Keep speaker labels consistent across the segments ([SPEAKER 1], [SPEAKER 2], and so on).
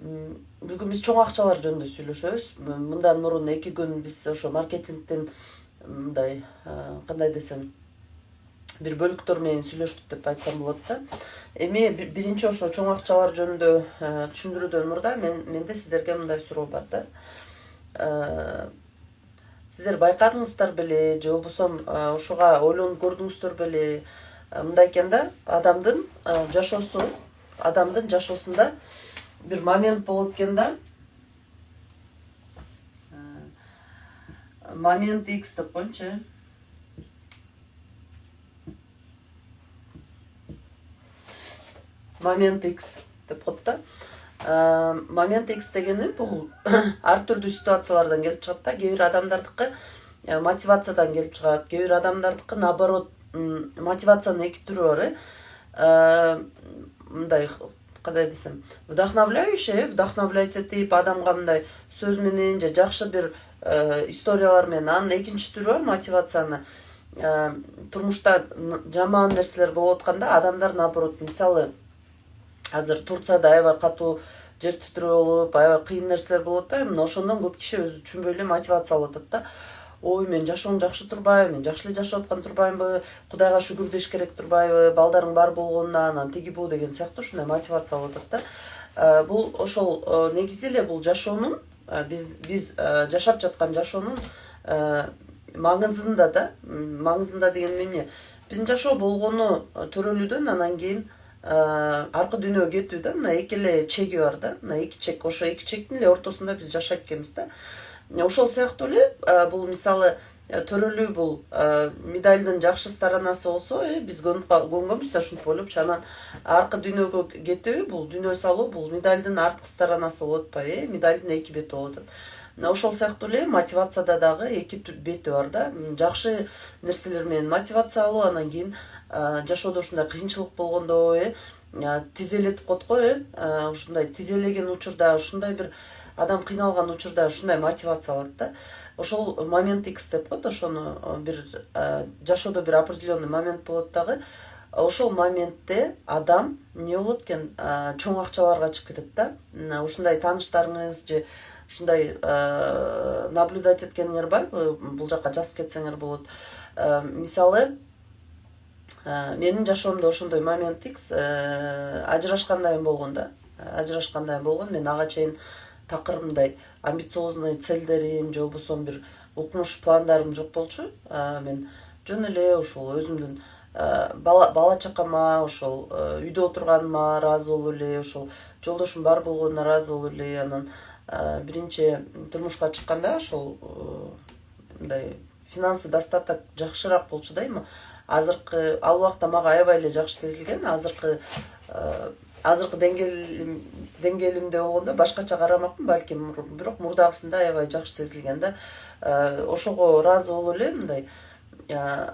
[SPEAKER 1] бүгүн биз чоң акчалар жөнүндө сүйлөшөбүз. Мындан мурун 2 күн биз ошо маркетингдин мындай кандай десем бир бөлүктөр менен сүйлөштүк деп айтсам болот да. Эми биринчи ошо чоң акчалар жөнүндө түшүндүрүүдөн мурда менде сиздерге мындай суроо бар да. Сиздер байкадыңыздар беле, же болбосо ошуга ойлонуп көрдүңүздөр беле? Мындай экен да, адамдын жашоосунда bir момент болот экен да. Момент X деп коеюнчу. Момент X деп коет да. Момент X дегени бул ар түрдүү ситуациялардан келип чыгат да. Кээ бир адамдардыкы мотивациядан келип чыгат, кээ бир адамдардыкы наоборот мотивациянын эки түрү бар. Мындай кандай десем, вдохновляйт этип адамга мындай сөз менен же жакшы бир историялар менен. Анын экинчи түрү бар мотивацияны. Турмушта жаман нерселер болуп атканда адамдар наоборот, мисалы азыр Турцияда аябай катуу жер титирөө болуп, аябай кыйын нерселер болуп атпайбы? Мына ошондон көп киши өзү түшүнбөй эле мотивация алып атат да. Ой, мен жашоом жакшы турбайбы, мен жакшы эле жашап аткан турбаймынбы, Кудайга шүгүр деш керек турбайбы, балдарың бар болгонуна, анан тиги бу деген сыяктуу ушундай мотивация алып атат да. Бул ошол негизи эле бул жашоонун, биз жашап жаткан жашоонун маңызында да. Маңызында деген эмне? Биздин жашоо болгону төрөлүүдөн анан кийин аркы дүйнөгө кетүү да. Мына эки эле чеги бар да. Мына эки чек, ошо эки чектин эле ортосунда биз жашайт экенбиз да. Ошол сыяктуу эле бул мисалы төрөлүү бул медальдын жакшы сторонасы болсо, биз көнгөнбүз да ушинтип ойлопчу. Анан аркы дүйнөгө кетүү, бул дүйнө салуу, бул медальдын арткы сторонасы болуп атпайбы? Медальдын эки бети болуп атат. Ошол сыяктуу эле мотивацияда дагы эки бети бар да. Жакшы нерселер менен мотивация алуу, анан кийин жашоодо ушундай кыйынчылык болгондо, тизелетип коет го, ушундай тизелеген учурда, ушундай бир адам кыйналган учурда ушундай мотивация алат да. Ошол момент X деп коет. Ошону бир жашоодо бир определенный момент болот дагы. Ошол моментте адам эмне болот экен, чоң акчаларга чыгып кетет да. Ушундай тааныштарыңыз же ушундай наблюдать эткениңер барбы? Бул жака жазып кетсеңер болот. Мисалы, менин жашоомдо ошондой момент X ажырашкандайым болгон да. Мен ага чейин такыр мындай амбициозный целдерим же болбосо бир укмуш пландарым жок болчу. Мен жөн эле ушул өзүмдүн бала чакама, ошол үйдө отурганыма ыраазы болуп эле, ошол жолдошум бар болгонуна ыраазы болуп эле. Анан биринчи турмушка чыкканда ошол мындай финансы достаток жакшыраак болчу да эми. Азыркы ал убакта мага аябай эле жакшы сезилген. Азыркы деңгээлимде болгондо башкача карамакмын балким, бирок мурдагысында аябай жакшы сезилген да. Ошого ыраазы болуп эле мындай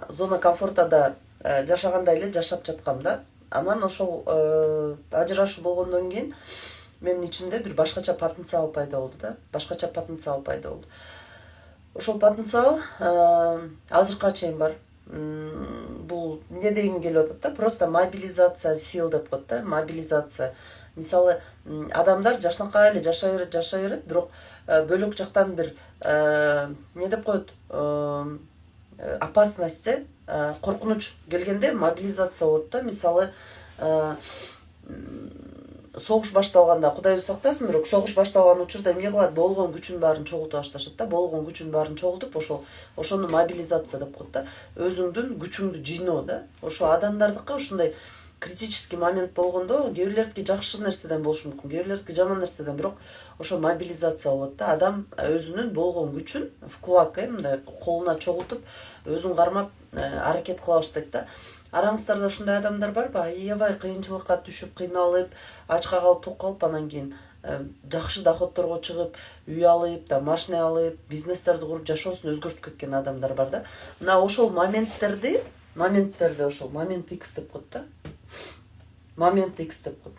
[SPEAKER 1] зона комфортада жашагандай эле жашап жаткам да. Анан ошол ажырашуу болгондон кийин менин ичимде бир башкача потенциал пайда болду да. Ошол потенциал азыркыга чейин бар. Бул эмне дегим келип атат да, просто мобилизация сил деп коет да, мобилизация. Мисалы, адамдар жашнакай эле жашай берет, бирок бөлөк жактан бир эмне деп коет, опасность, коркунуч келгенде мобилизация болот да. Мисалы, согуш башталганда, Кудай өзү сактасын, бирок согуш башталган учурда эмне кылат? Болгон күчүн баарын чогултуп башташат да. Болгон күчүн баарын чогултуп, ошону мобилизация деп коет да. Өзүңдүн күчүңдү жыйноо да. Ошо адамдардыкы ушундай критический момент болгондо, кээ бирлердики жакшы нерседен болушу мүмкүн, кээ бирлердики жаман нерседен, бирок ошо мобилизация болот да. Адам өзүнүн болгон күчүн в кулак, мындай колуна чогултуп, өзүн кармап аракет кыла баштайт да. Араңыздарда ушундай адамдар барбы? Аябай кыйынчылыкка түшүп, кыйналып, ачка калып, ток калып, анан кийин жакшы доходторго чыгып, үй алып, да машина алып, бизнестерди куруп, жашоосун өзгөртүп кеткен адамдар бар да. Мына ошол моменттерди ошол момент X деп коет да. Момент X деп коет.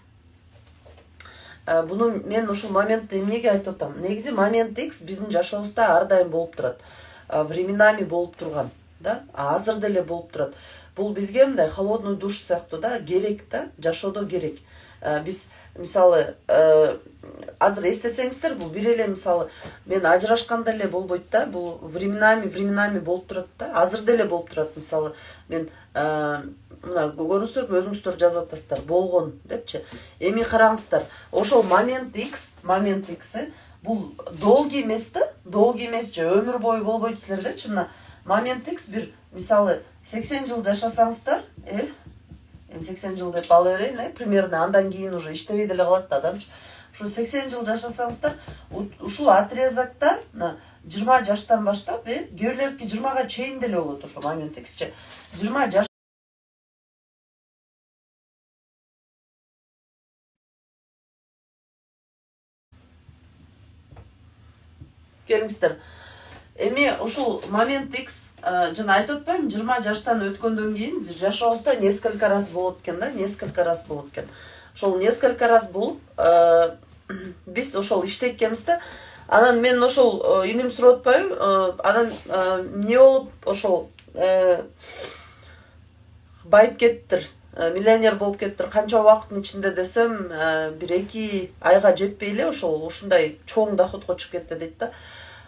[SPEAKER 1] Буну мен ошол моментти эмнеге айтып атам? Негизи момент X биздин жашообузда ар дайым болуп турат. Временами болуп турган, да? Азыр деле болуп турат. Бул бизге мындай холодный душ сыяктуу да, керек да, жашоодо керек. Биз мисалы азыр эстесеңиздер, бул бир эле мисалы мен ажырашканда эле болбойт да, бул временами болуп турат да, азыр деле болуп турат. Мисалы мен мына көрүңүздөр, өзүңүздөр жазып атасыздар, болгон депчи. Эми караңыздар, ошол момент X бул долгий эмес да, долгий эмес же өмүр бою болбойт силердечи. Мына момент X бир мисалы 80 жыл жашасаңыздар, 80 жыл деп ала берейин, примерно андан кийин уже иштебей деле калат да адамчы. Ушу 80 жыл жашасаңыздар, ушул отрезокто 20 жаштан баштап, кээ бирлердики 20га чейин деле болот ошо момент Xчи. 20 жаш келиңиздер. Эми ушул момент X жана айтып атпаймынбы, 20 жаштан өткөндөн кийин жашообузда несколько раз болот экен да, несколько раз болот экен. Ошол несколько раз болуп, биз ошол иштейт экенбиз да. Анан мен ошол иним сурап атпайбы, анан эмне болуп ошол байып кеттир, миллионер болуп кеттир, канча убакыттын ичинде десем, бир 2 айга жетпей эле ошол ушундай чоң доходко чыгып кетти дейт да.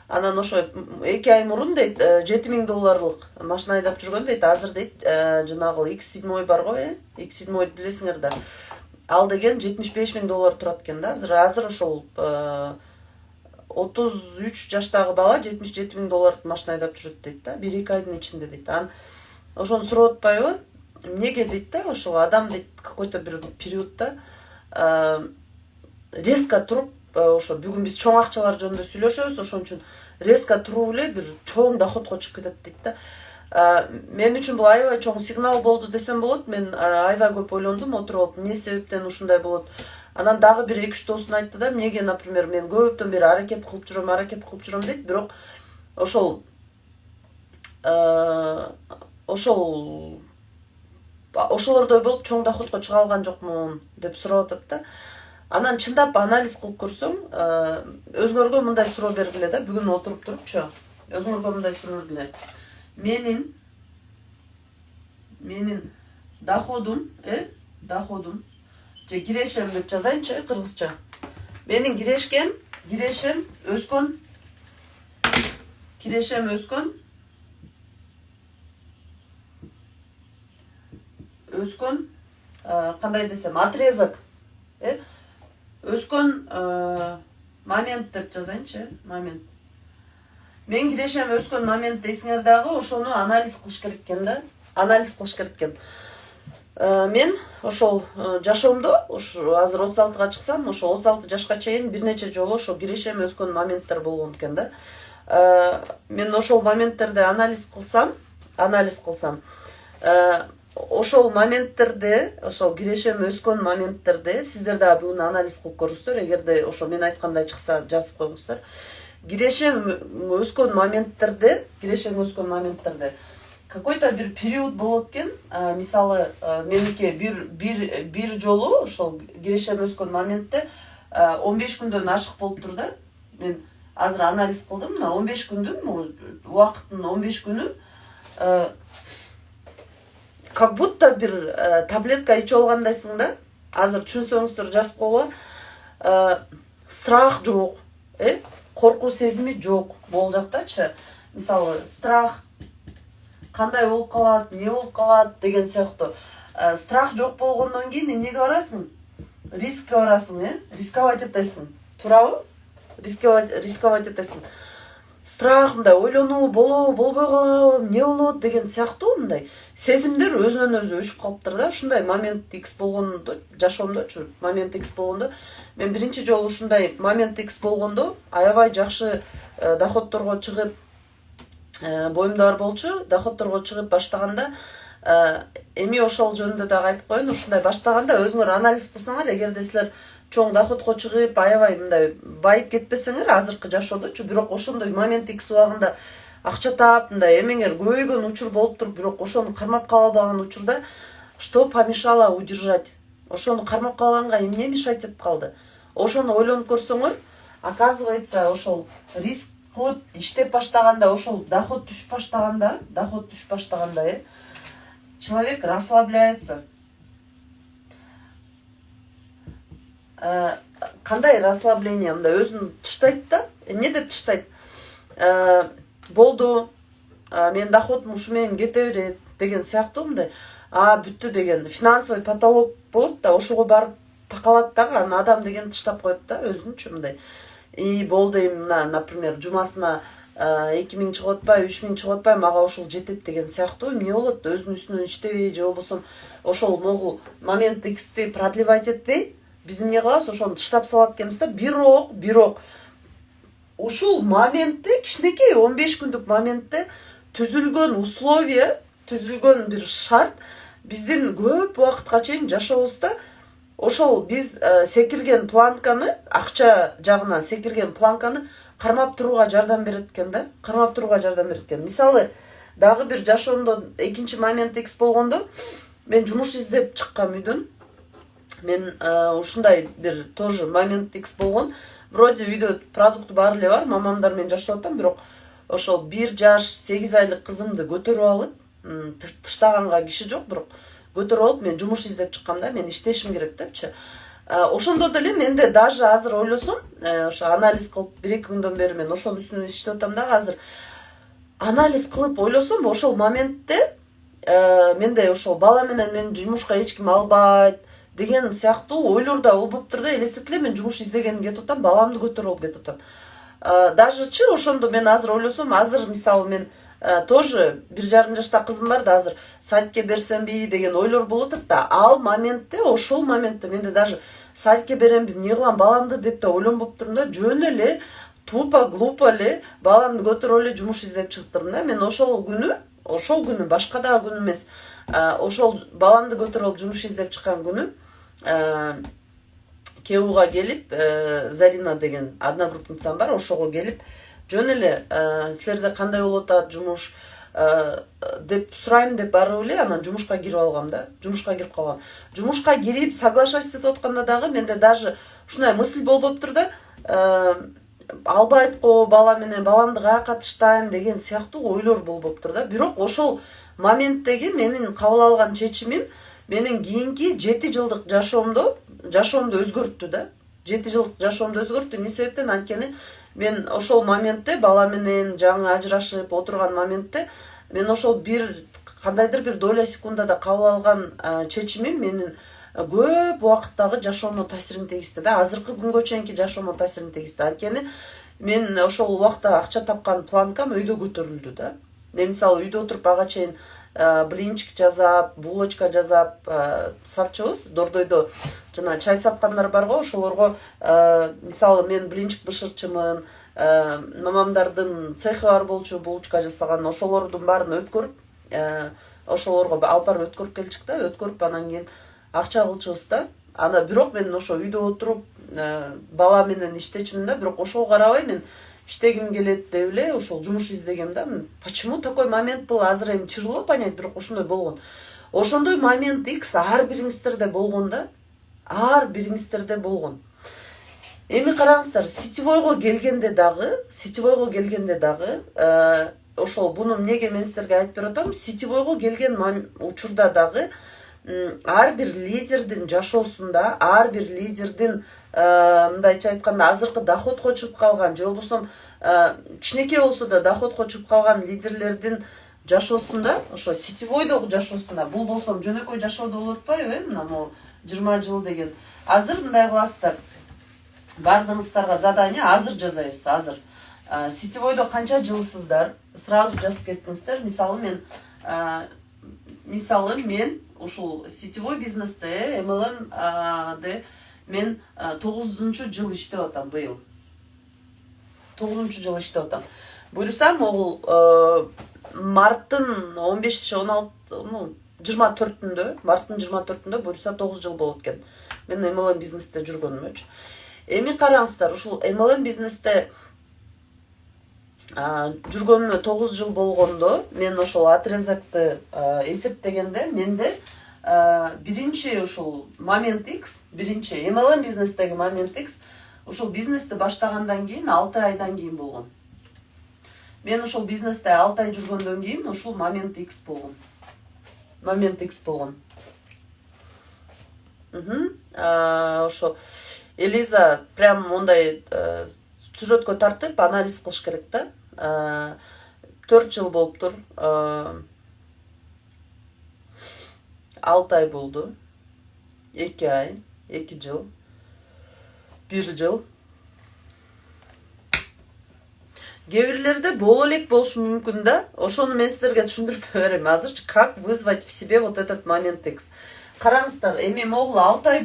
[SPEAKER 1] Анан ошо 2 ай мурун дейт, $7000 машина айдап жүргөн дейт. Азыр дейт, жанагы X7 барго, X7 билесиңер да. Ал деген $75000 турат экен да. Азыр ошол 33 жаштагы бала $77000 машина айдап жүрөт дейт да, 1-2 айдын ичинде дейт. Ошону сурап атпайбы? Эмнеге дейт да, ошол адам дейт какой-то бир периодда резко туруп, ошо бүгүн биз чоң акчалар жөнүндө сүйлөшөбүз, ошон үчүн резко туруп эле бир чоң доходко чыгып кетет дейт да. Мен үчүн бул аябай чоң сигнал болду десем болот. Мен аябай көп ойлондум, отуруп алып, эмне себептен ушундай болот. Анан дагы бир 2-3 досун айтты да, эмнеге, например, мен көптөн бери аракет кылып жүрөм дейт, бирок ошолордой болуп чоң доходко чыга алган жокмун деп сурап атат да. Анан чындап анализ кылып көрсөң, өзүңөргө мындай суроо бергиле да, бүгүн отуруп турупчу. Өзүңөргө мындай суроо бергиле. Менин доходум, же кирешем деп жазайынчы, кыргызча. Менин кирешем өскөн, кандай десем, отрезок, өскөн момент деп жазайынчы, момент. Мен кирешем өскөн момент дейсиңер дагы, ошону анализ кылыш керек экен да. Анализ кылыш керек экен. Мен ошол жашоомдо, азыр 36-га чыксам, ошо 36 жашка чейин бир нече жолу ошо кирешем өскөн моменттер болгон экен да. Мен ошол моменттерди анализ кылсам, ошол моменттерде, ошол кирешем өскөн моменттерде сиздер дагы бүгүн анализ кылып көрүңүздөр. Эгерде ошо мен айткандай чыкса, жазып коюңуздар. Кирешем өскөн моменттерде какой-то бир период болот экен. Мисалы, меники бир жолу ошол кирешем өскөн моментте 15 күндөн ашык болуптур да. Мен азыр анализ кылдым, мына 15 күндүн убакыттын 15 күнү как будто бир таблетка ичип алгандайсың да. Азыр түшүнсөңүздөр жазып койгула. Страх жок, коркуу сезими жок бул жактачы. Мисалы, страх кандай болуп калат, эмне болуп калат деген сыяктуу. Страх жок болгондон кийин эмнеге барасың? Рискке барасың, рисковать этесиң. Туурабы? Рисковать этесиң. Страх мындай ойлонуу, болобу, болбой калабы, эмне болот деген сыяктуу мындай сезимдер өзүнөн өзү өчүп калыптыр да. Ушундай момент X болгондо, жашоомдочу, момент X болгондо, мен биринчи жолу ушундай момент X болгондо аябай жакшы доходторго чыгып, боюмда бар болчу, доходторго чыгып баштаганда, эми ошол жөнүндө дагы айтып коеюн. Ушундай баштаганда өзүңөр анализ кылсаңар, эгерде силер чоң доходко чыгып, аябай мындай байып кетпесеңер азыркы жашоодочу, бирок ошондой момент X убагында акча таап, мындай эмеңер көбөйгөн учур болуп туруп, бирок ошону кармап кала албаган учурда что помешало удержать? Ошону кармап калганга эмне мешать этип калды? Ошону ойлонуп көрсөңөр, оказывается, ошол риск кылып иштеп баштаганда, ошол доход түшүп баштаганда, человек расслабляется. кандай расслабление, мындай өзүн тыштайт да. Эмне деп тыштайт? Болду, менин доходум ушу менен кете берет деген сыяктуу мындай. Бүттү деген финансовый потолок болот да, ошого барып такалат дагы, анан адам деген тыштап коет да өзүнчү мындай. Болду эми, например, жумасына 2000 чыгып атпайбы, 3000 чыгып атпайбы, мага ошол жетет деген сыяктуу. Эмне болот? Өзүнүн үстүнөн иштебей, же болбосо ошол могул момент X'ти продлевать этпей, биз эмне кылабыз? Ошону тыштап салат экенбиз да. Бирок ушул моментте, кичинекей 15 күндүк моментте түзүлгөн условия, түзүлгөн бир шарт биздин көп убакытка чейин жашообузда ошол биз секирген планканы, акча жагынан секирген планканы кармап турууга жардам берет экен да. Кармап турууга жардам берет экен. Мисалы, дагы бир жашоомдо экинчи момент X болгондо мен жумуш издеп чыккам үйдөн. Мен ушундай бир тоже момент X болгон. Вроде үйдө продукт баары эле бар, мамамдар менен жашап атам, бирок ошол 1 жаш 8 айлык кызымды көтөрүп алып, тыштаганга киши жок, бирок көтөрүп алып мен жумуш издеп чыккам да, мен иштешим керек депчи. Ошондо деле менде даже азыр ойлосом, ошо анализ кылып 1-2 күндөн бери мен ошонун үстүнөн иштеп атам дагы, азыр анализ кылып ойлосом, ошол моментте менде ошол бала менен мен жумушка эч ким албайт деген сыяктуу ойлор да болуптур да. Элестет эле, мен жумуш издегеним кетип атам, баламды көтөрүп алып кетип атам. Дажечи ошондо мен азыр ойлосом, азыр мисалы мен тоже 1,5 жашта кызым бар да, азыр садикке берсемби деген ойлор болуп атат да. Ал моментте, ошол моментте менде даже садикке беремби, эмне кылам баламды деп да ойлонбоп турдум да. Жөн эле тупо глупо эле баламды көтөрүп эле жумуш издеп чыктым да. Мен ошол күнү башка дагы күн эмес, ошол баламды көтөрүп алып жумуш издеп чыккан күнү Кеуга келип, Зарина деген одногруппницам бар, ошого келип, жөн эле силерде кандай болуп атат жумуш деп сурайм деп барып эле анан жумушка кирип алгам да. Жумушка кирип калгам. Жумушка кирип соглашаться этип атканда дагы менде даже ушундай мысль болуптур да. Албайт го бала менен, баламды каяка тыштайм деген сыяктуу ойлор болуптур да. Бирок ошол моменттеги менин кабыл алган чечимим менин кийинки 7 жылдык жашоомду өзгөрттү да. 7 жылдык жашоомду өзгөрттү. Эмне себептен? Анткени мен ошол моментте бала менен жаңы ажырашып отурган моментте мен ошол кандайдыр бир доля секундада кабыл алган чечимим менин көп убакыттагы жашоомо таасирин тийгизди да. Азыркы күнгө чейинки жашоомо таасирин тийгизди. Анткени мен ошол убакта акча тапкан планкам өйдө көтөрүлдү да. Мен мисалы үйдө отуруп ага чейин блинчик жасап, булочка жасап сатчыбыз. Дордойдо жана чай саткандар бар го, ошолорго мисалы мен блинчик бышырчымын, мамамдардын цехи бар болчу, булочка жасаган, ошолордун баарын өткөрүп, ошолорго алып барып өткөрүп келчик да, өткөрүп анан кийин акча кылчубуз да. Ана бирок мен ошо үйдө отуруп бала менен иштечимин да, бирок ошого карабай мен иштегим келет деп эле ошол жумуш издегем да. Почему такой момент был, азыр эми тяжело понять, бирок ошондой болгон. Ошондой момент X ар бириңиздерде болгон да. Ар бириңиздерде болгон. Эми караңыздар, сетевойго келгенде дагы, ошол буну эмнеге мен силерге айтып берип атам? Сетевойго келген учурда дагы ар бир лидердин жашоосунда, ар бир лидердин мындайча айтканда азыркы доходко чыгып калган, же болбосо кичинекей болсо да доходко чыгып калган лидерлердин жашоосунда, ошо сетевойдогу жашоосунда, бул болсо жөнөкөй жашоодо болуп атпайбы, мына могу 20 жыл деген. Азыр мындай кыласыздар. Бардыгыңыздарга задание азыр жазайбыз, азыр. Сетевойдо канча жылсыздар? Сразу жазып кеттиңиздер. Мисалы мен ушул сетевой бизнесте, MLM мен 9-жыл иштеп атам быйыл. 9-жыл иштеп атам. Буюрса, могул марттын 24-түндө, марттын 24-түндө буюрса 9 жыл болот экен. Мен MLM бизнесте жүргөнүмчү. Эми караңыздар, ушул MLM бизнесте жүргөнүмө 9 жыл болгондо, мен ошол отрезакты эсептегенде, менде биринчи ушул момент X, биринчи MLM бизнестеги момент X, ушул бизнести баштагандан кийин 6 айдан кийин болгон. Мен ушул бизнесте 6 ай жүргөндөн кийин ушул момент X болгон. Ошо Элиза прям ондай сүрөткө тартып анализ кылыш керек да. 4 жыл болуптур. 6 ай болду. 2 ай, 2 жыл, 1 жыл. Кээ бирлерде боло элек болушу мүмкүн да. Ошону мен силерге түшүндүрүп берем азырчы, как вызвать в себе вот этот момент X. Караңыздар, эми могул 6 ай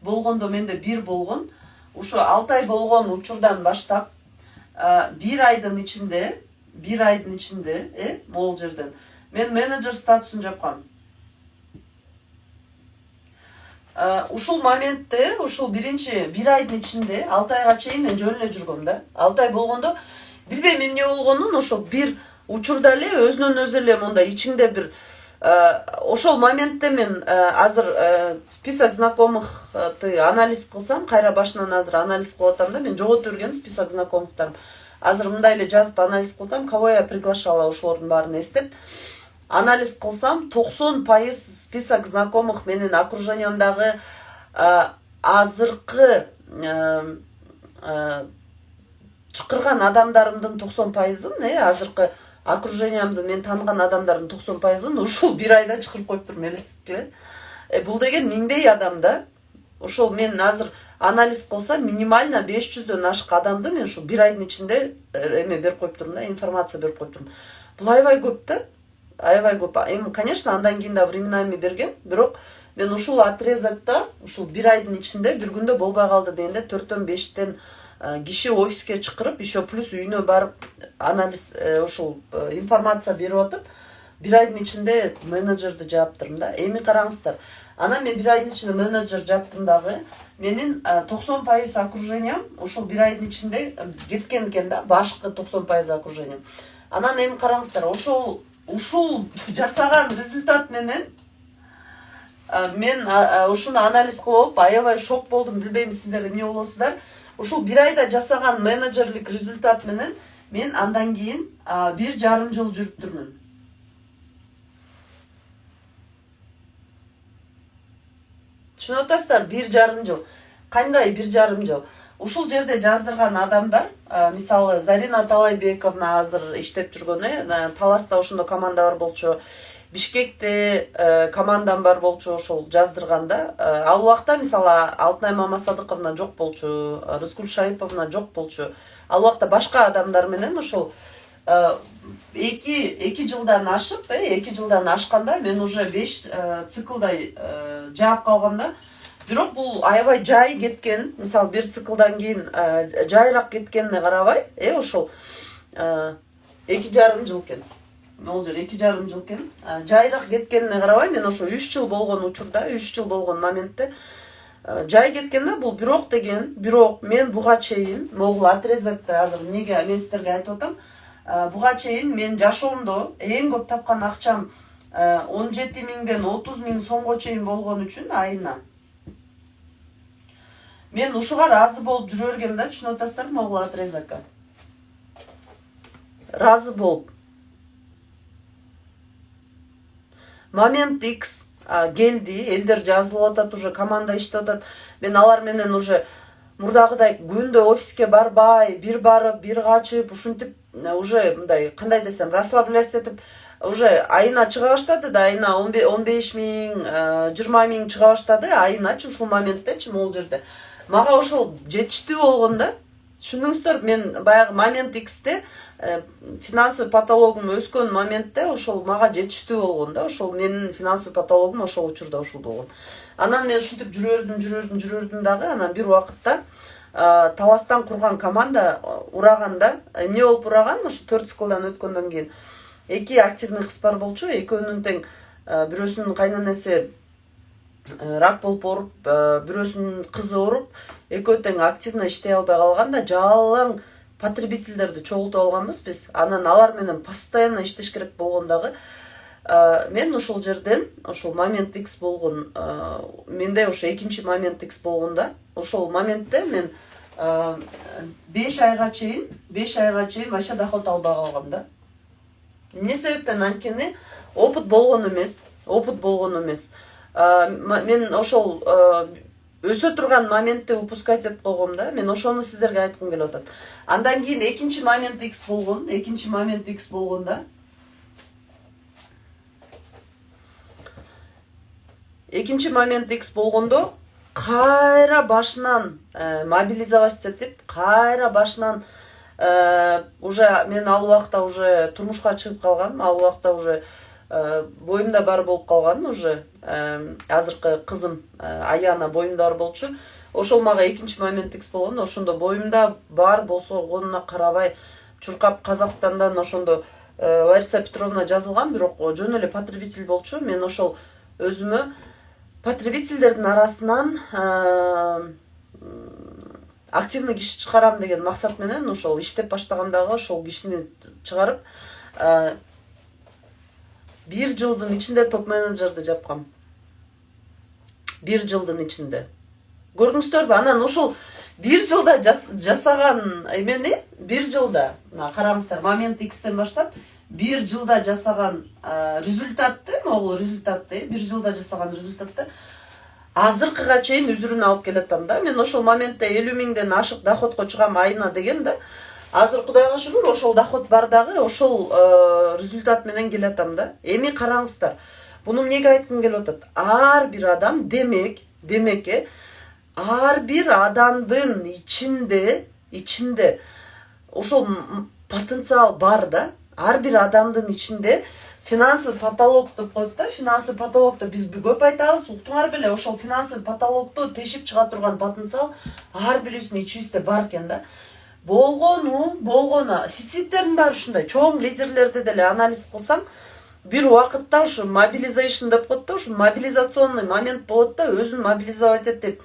[SPEAKER 1] болгондо менде 1 болгон. Ушо 6 ай болгон учурдан баштап 1 айдын ичинде, могул жерден мен менеджер статусун жапкам. Ушул моментте, ушул биринчи 1 айдын ичинде 6 айга чейин мен жөн эле жүргөм да. 6 ай болгондо билбейм эмне болгонун, ошол бир учурда эле өзүнөн өзү эле мондай ичиңде бир ошол моментте мен азыр список знакомыхты анализ кылсам, кайра башынан азыр анализ кылып атам да, мен жоготуп жүргөн список знакомыхтарым. Азыр мындай эле жазып анализ кылып атам, кого я приглашала, ошолордун баарын эстеп анализ кылсам 90% список знакомых менин окружениямдагы азыркы чакырган адамдарымдын 90%ын, азыркы окружениямдын мен тааныган адамдардын 90%ын ушул 1 айда чакырып коюптурмун, элестетпей. Бул деген миңдей адам да. Ошол мен азыр анализ кылсам минимально 500дөн ашык адамды мен ушул 1 айдын ичинде эме берип коюптурмун да, информация берип коюптурмун. Бул аябай көп да. Аябай көп. Эми, конечно, андан кийин да временами бергем, бирок мен ушул отрезокто, ушул 1 айдын ичинде бир күндө болбой калды дегенде 4төн 5тен киши офиске чакырып, еще плюс үйүнө барып анализ ушул информация берип атып, 1 айдын ичинде менеджерди жаптырмын да. Эми караңыздар. Анан мен 1 айдын ичинде менеджер жаптым дагы. Менин 90% окружениям ушул 1 айдын ичинде кеткен экен да, башкы 90% окружениям. Анан эми караңыздар, ушул жасаган результат менен мен ушуну анализ кылып аябай шок болдум. Билбейм сиздер эмне болосуздар. Ушул 1 айда жасаган менеджерлик результат менен мен андан кийин 1,5 жыл жүрүптүрмүн. Түшүнүп атасыздар, 1,5 жыл. Кандай 1,5 жыл? Ушул жерде жаздырган адамдар, мисалы Зарина Талайбековна азыр иштеп жүргөн, Таласта ошондо команда бар болчу, Бишкекте командам бар болчу, ошол жаздырганда. Ал убакта мисалы Алтынай Мамасадыковна жок болчу, Рыскүл Шайыповна жок болчу. Ал убакта башка адамдар менен ошол 2 жылдан ашып, 2 жылдан ашканда мен уже 5 циклдай жаап калгам да. Бирок бул аябай жай кеткен, мисалы бир циклдан кийин жайыраак кеткенине карабай, ошол 2,5 жыл экен. Могул жер 2,5 жыл экен. Жайыраак кеткенине карабай, мен ошо 3 жыл болгон учурда, 3 жыл болгон моментте жай кеткен да. Бул бирок мен буга чейин могул отрезокто азыр эмнеге мен сиздерге айтып атам, буга чейин мен жашоомдо эң көп тапкан акчам 17.000ден 30.000 сомго чейин болгон үчүн айына. Мен ушуга разы болуп жүрө бергем да, түшүнүп атасыздар, могул отрезокко. Разы болуп. Момент X келди, элдер жазылып атат, уже команда иштеп атат. Мен алар менен уже мурдагыдай күндө офиске барбай, бир барып, бир качып, ушинтип уже мындай кандай десем, расслабляться этип уже айына чыга баштады да, айына 15.000, 20.000 чыга баштады айыначы ушул моменттечи могул жерде. Мага ошол жетиштүү болгон да. Түшүндүңүздөр, мен баягы момент X'те финансовый потологум өскөн моментте ошол мага жетиштүү болгон да. Ошол менин финансовый потологум ошол учурда ушул болгон. Анан мен ушинтип жүрөрдүм дагы. Анан бир убакытта Таластан курган команда ураганда, эмне болуп ураган, ошо 4 циклдан өткөндөн кийин 2 активный кыз бар болчу, экөөнүн тең бирөөсүнүн кайненеси рак болуп оруп, бирөөсүнүн кызы оруп, экөө тең активно иштей албай калганда, жалаң потребительдерди чогултуп алганбыз биз. Анан алар менен постоянно иштеш керек болгон дагы. Мен ошол жерден, ошол момент X болгон, менде ошо экинчи момент X болгонда, ошол моментте мен 5 айга чейин вообще доход албай калгам да. Эмне себептен? Анткени опыт болгон эмес. Мен ошол өсө турган моментте упускать этип койгом да. Мен ошону сиздерге айткым келип атат. Андан кийин экинчи момент X болгонда экинчи момент X болгондо кайра башынан мобилизовать этип, кайра башынан уже мен ал убакта уже турмушка чыгып калгам, ал убакта уже боюмда бар болуп калган, уже азыркы кызым Аяна боюмда бар болчу. Ошол мага экинчи момент X болгондо ошондо боюмда бар болсогонуна карабай чуркап Казакстандан ошондо Лариса Петровна жазылган, бирок жөн эле потребитель болчу. Мен ошол өзүмө потребительдердин арасынан активный киши чыгарам деген максат менен ошол иштеп баштагандагы ошол кишини чыгарып 1 жылдын ичинде топ менеджерди жапкам. 1 жылдын ичинде. Көрдүңүздөрбү? Анан ошол 1 жылда жасаган эмени 1 жылда караңыздар, момент X'тен баштап 1 жылда жасаган результатты, могул результатты, 1 жылда жасаган результатты азыркыга чейин үзүрүн алып келатам да. Мен ошол моментте 50 миңден ашык доходко чыгам айына деген да. Азыр Кудайга шүгүр ошол доход бар дагы, ошол результат менен келатам да. Эми караңыздар. Буну эмнеге айткым келип атат? Ар бир адам демек ар бир адамдын ичинде ошол потенциал бар да. Ар бир адамдын ичинде финансовый потолок деп коет да. Финансовый потолокто биз көп айтабыз, уктуңар беле, ошол финансовый потолокто тешип чыга турган потенциал ар бирибиздин ичибизде бар экен да. Болгону сетевиктердин баары ушундай. Чоң лидерлерди деле анализ кылсаң, бир убакытта ушу мобилизation деп коет да, ушу мобилизационный момент болот да, өзүн мобилизовать эт деп.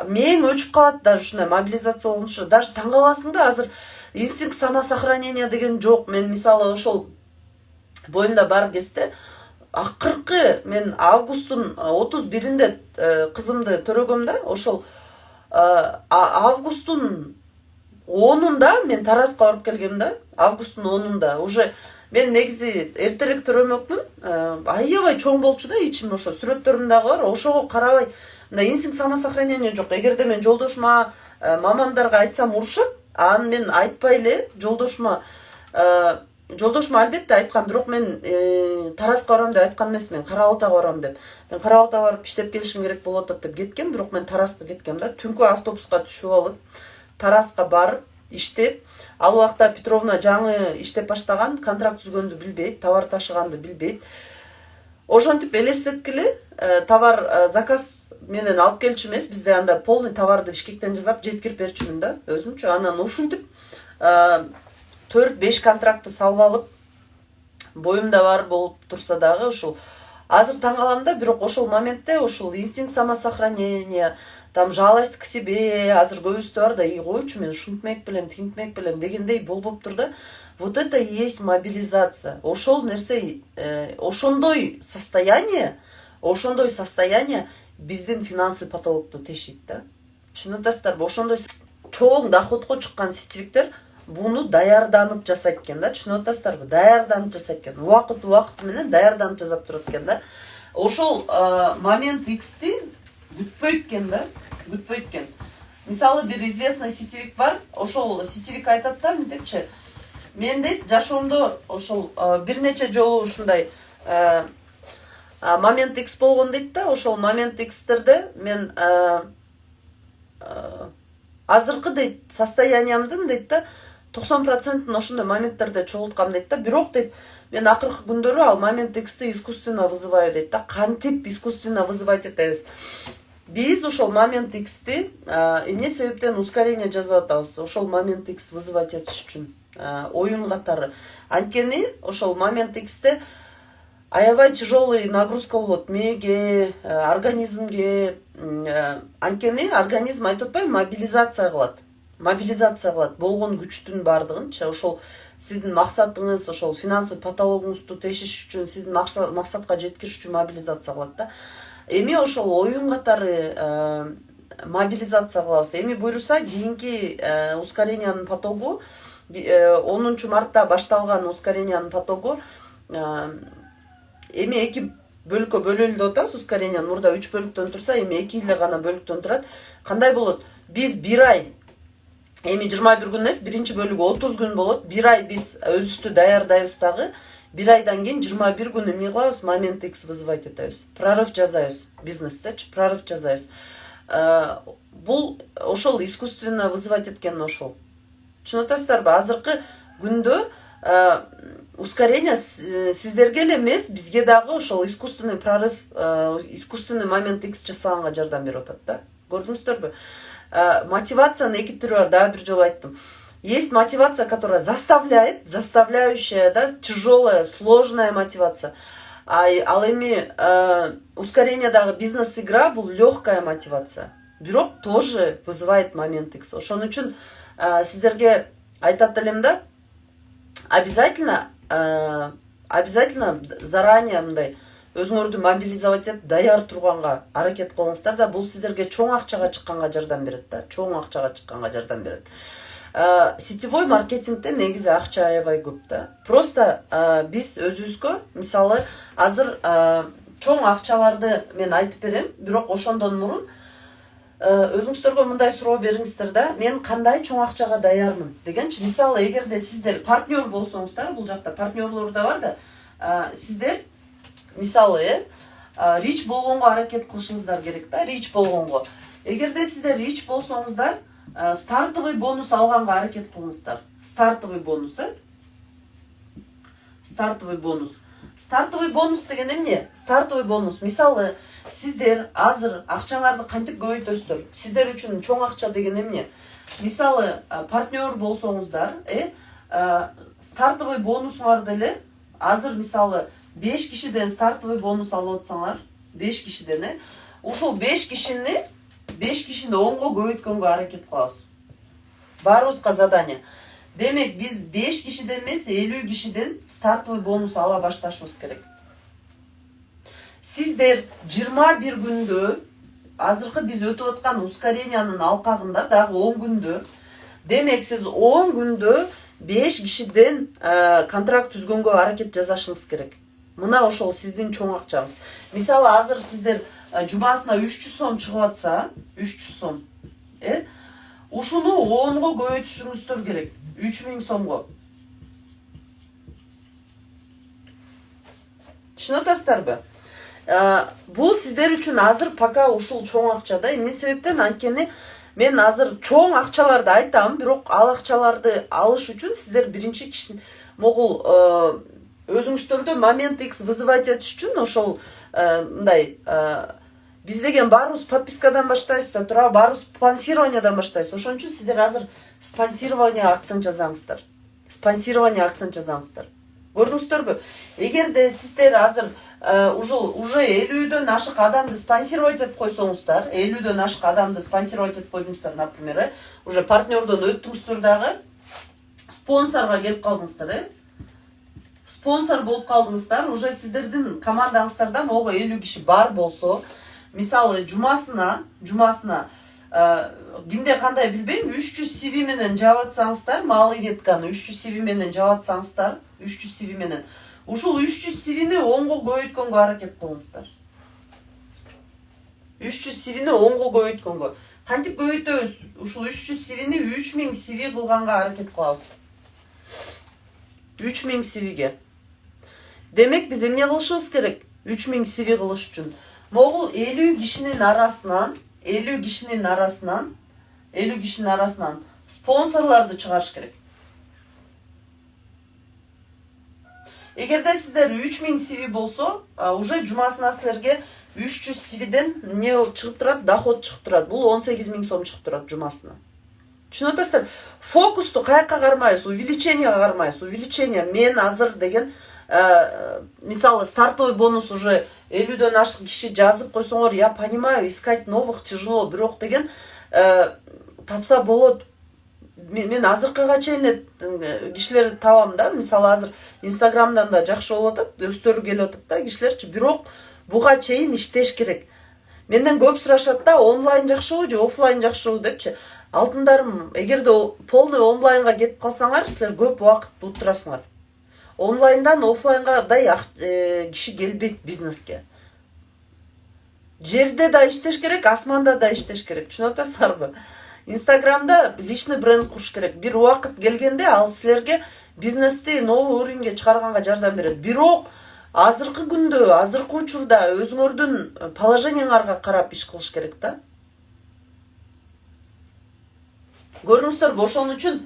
[SPEAKER 1] Мең өчүп калат даже ушундай мобилизация болушу. Даже таң каласың да, азыр инстинкт самосохранения деген жок. Мен мисалы ошол боюмда бар кезде акыркы мен августтун 31-inde кызымды төрөгөм да, ошол августтун 10-unda мен Тараска барып келгем да. Августтун 10-unda уже мен негизи эртерээк төрөмөкмүн. Аябай чоң болчу да ичим, ошо сүрөттөрүм дагы бар. Ошого карабай инстинкт самосохранения жок. Эгерде мен жолдошума, мамамдарга айтсам урушат, аны мен айтпай эле жолдошума албетте айткан, бирок мен Тараска барам деп айткан эмес, мен Кара Алтайга барам деп. Мен Кара Алтайга барып иштеп келишим керек болуп атат деп кеткем, бирок мен Тараска кеткем да. Түнкү автобуска түшүп алып Тараска барып иштеп, ал убакта Петровна жаңы иштеп баштаган, контракт түзгөндү билбейт, товар ташыганды билбейт. Ошентип элестеткиле, товар заказ менен алып келчү эмес, бизде анда полный товарды Бишкектен жасап жеткирип берчүмүн да, өзүмчү. Анан ушинтип 4-5 контрактты салып алып, боюмда бар болуп турса дагы ушул азыр таң калам да, бирок ошол моментте ошол инстинкт самосохранения, там жалость к себе, азыр көбүстө бар да, койчу мен ушинтмек белем, тинтмек белем дегендей болбоптур да. Вот это и есть мобилизация. Ошол нерсе, ошондой состояние биздин финансовый потолокту тешит да. Түшүнүп атасыздарбы? Ошондой чоң доходко чыккан сетевиктер буну даярданып жасайт экен да. Түшүнүп атасыздарбы? Даярданып жасайт экен. Убакыт менен даярданып жасап турат экен да. Ошол момент X'ти күтпөйт экен да. Күтпөйт экен. Мисалы бир известный сетевик бар. Ошол сетевик айтат да, мындепчи: мен дейт жашоомдо ошол бир нече жолу ушундай момент X болгон дейт да. Ошол момент X'терде мен азыркы дейт состояниямдын дейт да 90% ошондой моменттерде чогулткам дейт да. Бирок дейт мен акыркы күндөрү ал момент X'ти искусственно вызываю дейт да. Кантип искусственно вызывать этебиз? Биз ошол момент X'ти эмне себептен ускорение жазып атабыз? Ошол момент X вызывать этиш үчүн, оюн катары. Анткени ошол момент X'те аябай тяжелый нагрузка болот мээге, организмге. Анткени организм айтып атпайбы, мобилизация кылат. Болгон күчтүн бардыгынчы, ошол сиздин максатыңыз, ошол финансовый потологуңузду тешиш үчүн, сиздин максатка жеткириш үчүн мобилизация кылат да. Эми ошол оюн катары мобилизация кылабыз. Эми буйруса кийинки ускорениянын потогу 10 мартта башталган ускорениянын потогу эми бөлүккө бөлөлү деп атабыз. Ускорение мурда 3 бөлүктөн турса, эми 2 эле гана бөлүктөн турат. Кандай болот? Биз 1 ай, эми 21 күн эмес, биринчи бөлүгү 30 күн болот. 1 ай биз өзүбүздү даярдайбыз дагы. 1 айдан кийин 21 күн эмне кылабыз? Момент X вызывать этебиз. Прорыв жасайбыз. Бизнестечи прорыв жасайбыз. Бул ошол искусственно вызывать эткен ошол. Түшүнүп атасыздарбы? Азыркы күндө ускорение сиздерге эле эмес, бизге дагы ошол искусственный прорыв, искусственный момент X жасаганга жардам берип атат да. Көрдүңүздөрбү? Мотивациянын эки түрү бар, дагы бир жолу айттым. Есть мотивация, которая заставляет, заставляющая, да, тяжелая, сложная мотивация. Ал эми ускорениядагы бизнес-игра бул легкая мотивация. Бирок тоже вызывает момент X. Ошон үчүн сиздерге айтат элем да, обязательно заранее мындай өзүңөрдү мобилизовать этип даяр турганга аракет кылыңыздар да, бул сиздерге чоң акчага чыкканга жардам берет да, чоң акчага чыкканга жардам берет. Сетевой маркетингде негизи акча аябай көп да. Просто биз өзүбүзгө, мисалы, азыр чоң акчаларды мен айтып берем, бирок ошондон мурун өзүңүздөргө мындай суроо бериңиздер да, мен кандай чоң акчага даярмын дегенчи. Мисалы, эгерде сиздер партнер болсоңуздар, бул жакта партнерлор да бар да, сиздер мисалы рич болгонго аракет кылышыңыздар керек да, рич болгонго. Эгерде сиздер рич болсоңуздар, стартовый бонус алганга аракет кылыңыздар. Стартовый бонус, стартовый бонус. Стартовый бонус деген эмне? Стартовый бонус. Мисалы, сиздер азыр акчаңарды кантип көбөйтөсүздөр? Сиздер үчүн чоң акча деген эмне? Мисалы, партнер болсоңуздар, стартовый бонусуңарды эле азыр мисалы 5 кишиден стартовый бонус алып атсаңар, 5 кишиден, ушул 5 кишини 5 кишини 10го көбөйткөнгө аракет кылабыз. Баарыбызга задание. Демек, биз 5 кишиден эмес, 50 кишиден стартовый бонус ала башташыбыз керек. Сиздер 21 күндө, азыркы биз өтүп аткан ускорениянын алкагында дагы 10 күндө, демек сиз 10 күндө 5 кишиден контракт түзгөнгө аракет жасашыңыз керек. Мына ошол сиздин чоң акчаңыз. Мисалы, азыр сиздер жумасына 300 сом чыгып атса, 300 сом, ушуну 10го көбөйтүшүңүздөр керек. 3000 сомго. Түшүнүп атасыздарбы? Бул сиздер үчүн азыр пока ушул чоң акча да. Эмне себептен? Анткени мен азыр чоң акчаларды айтам, бирок ал акчаларды алыш үчүн сиздер биринчи киши могул өзүңүздөрдө момент X вызывать этиш үчүн ошол мындай биз деген баарыбыз подпискадан баштайбыз да, тура баарыбыз спонсированиядан баштайбыз. Ошон үчүн сиздер азыр спонсирование акцент жазаңыздар. Спонсирование акцент жазаңыздар. Көрдүңүздөрбү? Эгерде сиздер азыр уже 50дөн ашык адамды спонсировать этип койсоңуздар, 50дөн ашык адамды спонсировать этип койдуңуздар, например, уже партнердон өттүңүздөр дагы, спонсорго келип калдыңыздар, спонсор болуп калдыңыздар, уже сиздердин командаңыздарда могу 50 киши бар болсо, мисалы, жумасына кимде кандай билбейм, 300 CV менен жабатсаңыздар, малы кеткан 300 CV менен жабатсаңыздар, 300 CV менен, ушул 300 CV-ни 10го көбөйткөнгө аракет кылыңыздар. 300 CV-ни 10го көбөйткөнгө. Кантип көбөйтөбүз? Ушул 300 CV-ни 3000 CV кылганга аракет кылабыз. 3000 CV-ге. Демек, биз эмне кылышыбыз керек? 3000 CV кылыш үчүн. Могул 50 кишинин арасынан спонсорларды чыгарыш керек. Эгерде сиздер 3000 CV болсо, уже жумасына силерге 300 CV-ден не чыгып турат? Доход чыгып турат. Бул 18000 сом чыгып турат жумасына. Түшүнүп атасыздар? Фокусту каяка кармайбыз, увеличенияга кармайбыз. Увеличение мен азыр деген мисалы, стартовый бонус уже 50дөн ашык киши жазып койсоңор, я понимаю, искать новых тяжело, бирок деген тапса болот. Мен азыркыга чейин кишилерди табам да, мисалы азыр Инстаграмдан да жакшы болуп атат, өстөрү келип атат да кишилерчи, бирок буга чейин иштеш керек. Менден көп сурашат да, онлайн жакшыбы же офлайн жакшыбы депчи. Алтындарым, эгерде полный онлайнга кетип калсаңар, силер көп убакыт утурасыңар. Онлайндан офлайнга киши келбейт бизнеске. жерде да иштеш керек, асманда да иштеш керек. Түшүнүп атасыздарбы? Инстаграмда личный бренд куруш керек. Бир убакыт келгенде ал силерге бизнести новый уровеньге чыгарганга жардам берет. Бирок азыркы күндө, азыркы учурда өзүңөрдүн положениеңарга карап иш кылыш керек да. Көрдүңүздөрбү, ошон үчүн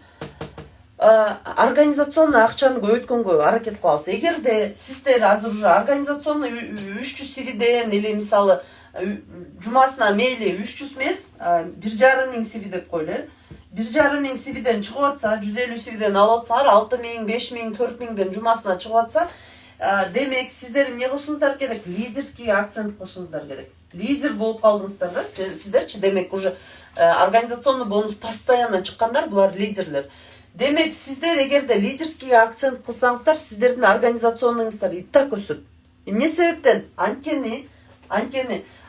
[SPEAKER 1] организационный акчаны көбөйткөнгө аракет кылабыз. Эгерде сиздер азыр уже организационный 300 CVден или мисалы жумасына мейли 300 эмес, 1,5 миң CV деп койлу. 1,5 миң CVден чыгып атса, 150 CVден алып атсаңар, 6 миң, 5 миң, 4 миңден жумасына чыгып атса, демек сиздер эмне кылышыңыздар керек? Лидерский акцент кылышыңыздар керек. Лидер болуп калдыңыздар да, сиздерчи, демек уже организационный бонус постоянно чыккандар, булар лидерлер. Демек сиздер эгерде лидерский акцент кылсаңыздар, сиздердин организационуңуздар и так өсөт. Эмне себептен? Анткени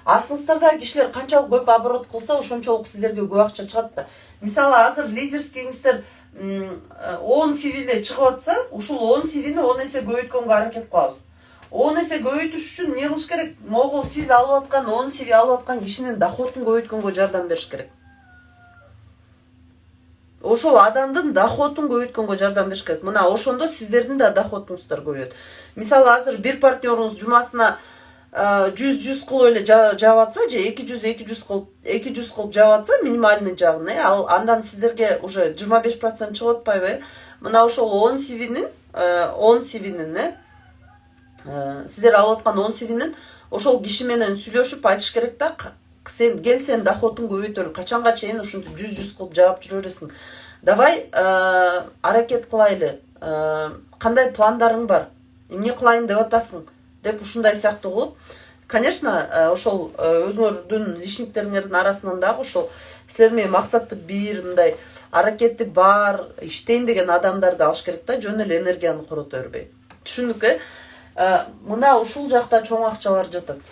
[SPEAKER 1] астыңыздарда кишилер канчалык көп оборот кылса, ошончолук сиздерге көп акча чыгат да. Мисалы азыр лидерскиңиздер 10 CVде чыгып атса, ушул 10 CVни 10 эсе көбөйткөнгө аракет кылабыз. 10 эсе көбөйтүш үчүн эмне кылыш керек? Могул сиз алып аткан 10 CV алып аткан кишинин доходун көбөйткөнгө жардам бериш керек. Ошол адамдын доходун көбөйткөнгө жардам бериш керек. Мына ошондо сиздердин да доходуңуздар көбөйөт. Мисалы азыр бир партнеруңуз жумасына 100 кылып эле жаап атса, же 200 кылып жаап атса, минимальный жагын, андан сиздерге уже 25% чыгып атпайбы? Мына ошол 10 CVнин сиздер алып аткан 10 CVнин ошол киши менен сүйлөшүп айтыш керек да, сен кел, сен доходун көбөйтөлү, качанга чейин ушинтип 100 кылып жаап жүрө бересиң. Давай аракет кылайлы. Кандай пландарың бар? Эмне кылайын деп атасың? Деп ушундай сыяктуу кылып, конечно, ошол өзүңөрдүн личниктериңердин арасынан дагы ошол силер менен максаты бир, мындай аракети бар, иштейин деген адамдарды алыш керек да, жөн эле энергияны корото бербей. Түшүндүк, мына ушул жакта чоң акчалар жатат.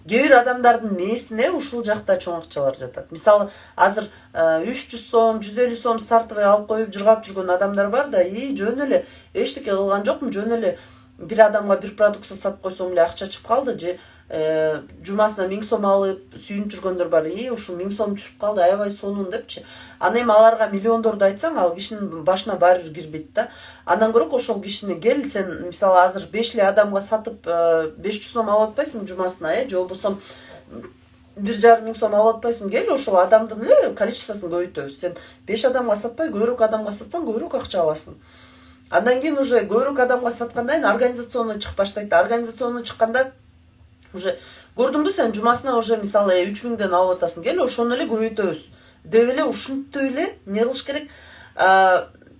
[SPEAKER 1] Кээ бир адамдардын мээсине ушул жакта чоң акчалар жатат. Мисалы, азыр 300 сом, 150 сом стартовый алып коюп жыргап жүргөн адамдар бар да, жөн эле эчтеке кылган жокмун, жөн эле бир адамга бир продукция сатып койсом эле акча чыгып калды, же жумасына 1000 сом алып сүйүнүп жүргөндөр бар. Ушул 1000 сом түшүп калды, аябай сонун депчи. Аны эми аларга миллиондорду айтсаң, ал кишинин башына баары бир кирбейт да. Андан көрө ошол кишини кел, сен мисалы азыр 5 эле адамга сатып 500 сом алып атпайсың жумасына, же болбосо 1,5 миң сом алып атпайсың, кел, ошол адамдын эле количествосын көбөйтөбүз. Сен 5 адамга сатпай, көбүрөөк адамга сатсаң, көбүрөөк акча аласың. Андан кийин уже көбүрөөк адамга саткандан кийин организационный чыгып баштайт. Организационный чыкканда уже көрдүңбү, сен жумасына уже мисалы 3 миңден алып атасың, кел, ошону эле көбөйтөбүз деп эле ушинтип эле эмне кылыш керек?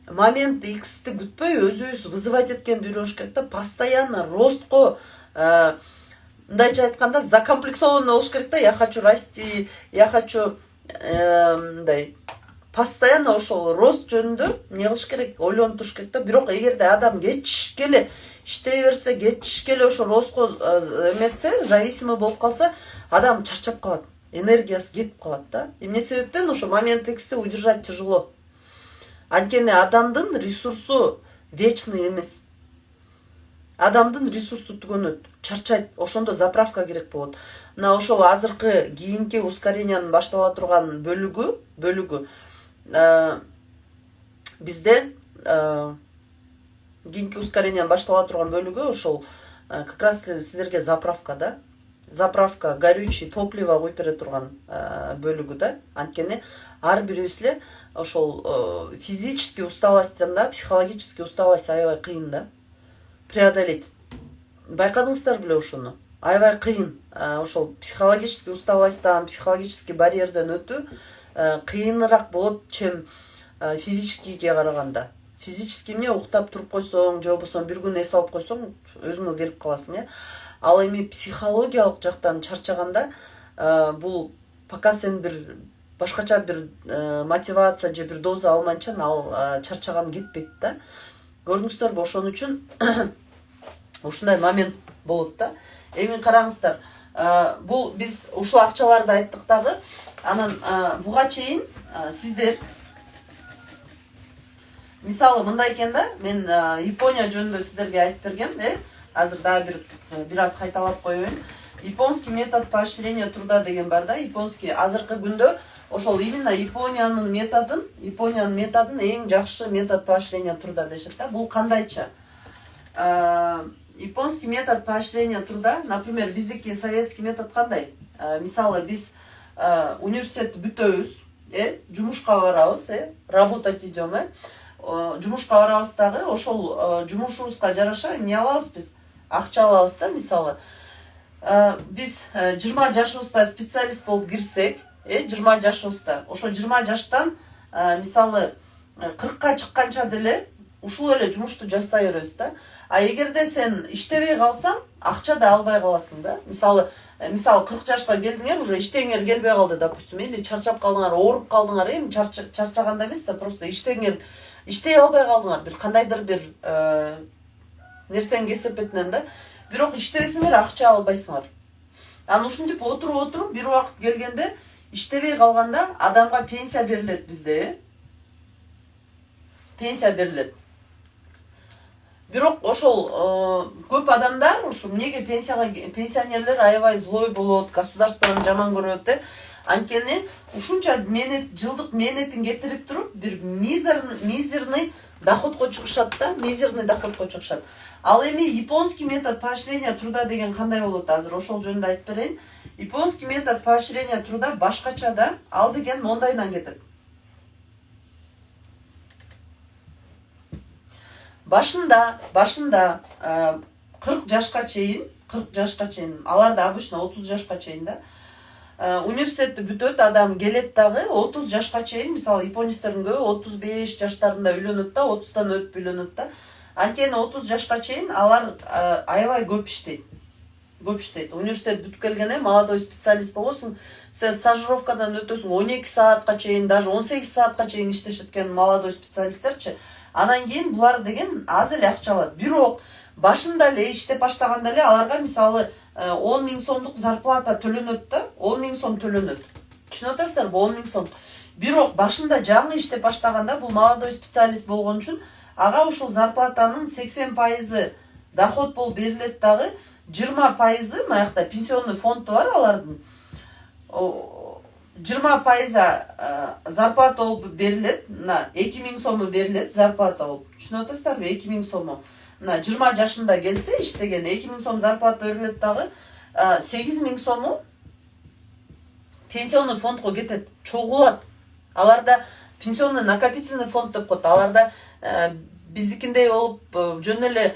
[SPEAKER 1] Момент X'ти күтпөй, өзүбүз вызывать эткенди үйрөнүш керек да, постоянно ростко, мындайча айтканда, закомплексованный болуш керек да. Я хочу расти, я хочу мындай постоянно ошол рост жөнүндө эмне кылыш керек? Ойлонуп туруш керек да. Бирок эгерде адам кечишке эле иштей берсе, кечишке эле ошо ростко эметсе, зависимый болуп калса, адам чарчап калат, энергиясы кетип калат да. Эмне себептен? Ошо момент X'ти удержать тяжело. Анткени адамдын ресурсу вечный эмес. Адамдын ресурсу түгөнөт, чарчайт, ошондо заправка керек болот. Мына ошол азыркы кийинки ускорениянын баштала турган бөлүгү бизде кийинки ускорениянын баштала турган бөлүгү ошол как раз сиздерге заправка да. Заправка, горючий, топливо куюп бере турган бөлүгү да. Анткени ар бирибиз эле ошол физический усталосттан да, психологический усталость аябай кыйын да преодолеть. Байкадыңыздар беле ошону? Аябай кыйын. Ошол психологический усталосттан, психологический барьерден өтүү кыйыныраак болот, чем физическийге караганда. Физический эмне, уктап туруп койсоң, же болбосо бир күн эс алып койсоң, өзүңө келип каласың, Ал эми психологиялык жактан чарчаганда бул пока сен бир башкача бир мотивация же бир доза алмайынча ал чарчаган кетпейт да. Көрдүңүздөрбү, ошон үчүн ушундай момент болот да. Эми караңыздар, бул биз ушул акчаларды айттык дагы. Анан буга чейин сиздер мисалы мындай экен да, мен Япония жөнүндө сиздерге айтып бергем, азыр дагы бир аз кайталап коеюн. японский метод поощрения труда деген бар да. Японский азыркы күндө ошол именно Япониянын методун эң жакшы метод поощрения труда дешет да. Бул кандайча? Японский метод поощрения труда, например, биздики советский метод кандай? Мисалы биз университетти бүтөбүз, жумушка барабыз, работать идем, жумушка барабыз дагы, ошол жумушубузга жараша эмне алабыз биз? Акча алабыз да, мисалы. Биз 20 жашыбызда специалист болуп кирсек, 20 жашыбызда, ошо 20 жаштан мисалы 40ка чыкканча деле ушул эле жумушту жасай беребиз да. А эгерде сен иштебей калсаң, акча да албай каласың да. Мисалы 40 жашка келдиңер, уже иштеңер келбей калды, допустим, или чарчап калдыңар, ооруп калдыңар, эми чарчаганда эмес да, просто иштеңер, иштей албай калдыңар, бир кандайдыр бир нерсенин кесепетинен да. Бирок иштебесиңер, акча албайсыңар. Анан ушинтип отуруп бир убакыт келгенде иштебей калганда адамга пенсия берилет бизде. Пенсия берилет. Бирок ошол көп адамдар ушу эмнеге пенсионерлер аябай злой болот, государствону жаман көрөт, анткени ушунча жылдык мээнетин кетирип туруп бир мизерный доходко чыгышат да, мизерный доходко чыгышат. Ал эми японский метод поощрения труда деген кандай болот азыр ошол жөнүндө айтып берейин. Японский метод поощрения труда башкача да, ал деген мондайдан кетет. Башында 40 жашка чейин, аларда обычно 30 жашка чейин да, университетти бүтөт, адам келет дагы 30 жашка чейин, мисалы японецтердин көбү 35 жаштарында үйлөнөт да, 30тан өтүп үйлөнөт да. Анткени 30 жашка чейин алар аябай көп иштейт. Университет бүтүп келгенде молодой специалист болосуң, сен стажировкадан өтөсүң, 12 саатка чейин, даже 18 саатка чейин иштешет экен молодой специалисттерчи. Анан кийин булар деген аз эле акча алат. Бирок башында эле иштеп баштаганда эле аларга мисалы 10 000 сомдук зарплата төлөнөт да, 10 000 сом төлөнөт. Түшүнүп атасыздарбы, 10 000 сом. Бирок башында жаңы иштеп баштаганда бул молодой специалист болгон үчүн ага ушул зарплатанын 80% доход болуп берилет дагы, 20% маякта пенсионный фонду бар алардын. 20% зарплата болуп берилет, 2000 сому берилет зарплата болуп. Түшүнүп атасыздарбы, 2000 сому. 20 жашында келсе иштеген 2000 сом зарплата берилет дагы, 8000 сому пенсионный фондго кетет, чогулат. Аларда пенсионный накопительный фонд деп коет. Аларда биздикиндей болуп жөн эле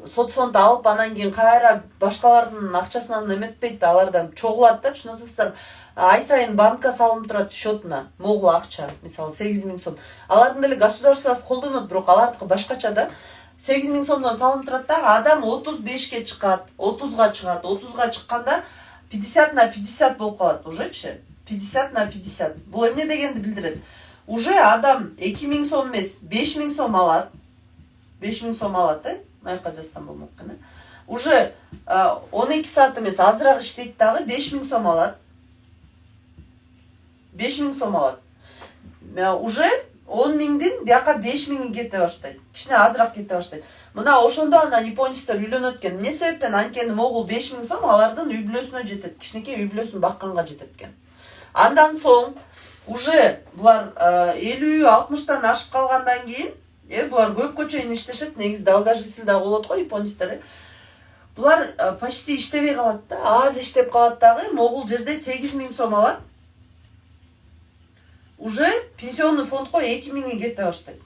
[SPEAKER 1] соцфонд алып, анан кийин кайра башкалардын акчасынан эметпейт, аларда чогулат да, түшүнүп атасыздарбы. Ай сайын банкка салынып турат счетуна, могул акча, мисалы 8000 сом. Алардын деле государствосы колдонот, бирок алардыкы башкача да. 8000 сомдон салынып турат да, адам 35ке чыгат, 30га чыгат, 30га чыкканда 50/50 болуп калат ужечи. 50/50. Бул эмне дегенди билдирет? Уже адам 2000 сом эмес, 5000 сом алат. 5000 сом алат, маяка жазсам болмок экен. Уже 12 саат эмес, азыраак иштейт дагы 5000 сом алат. 5000 сом алат. Уже 10 000дин бияка 5000 кете баштайт. Кичине азыраак кете баштайт. Мына ошондо анан японецтер үйлөнөт экен. Эмне себептен? Анткени могул 5000 сом алардын үй бүлөсүнө жетет. Кичинекей үй бүлөсүн бакканга жетет экен. Андан соң уже булар 50-60тан ашып калгандан кийин, булар көпкө чейин иштешет, негизи долгожитель да болот го японецтер. Булар почти иштебей калат да, аз иштеп калат дагы, могул жерде 8000 сом алат. Уже пенсионный фондго 2000 кете баштайт.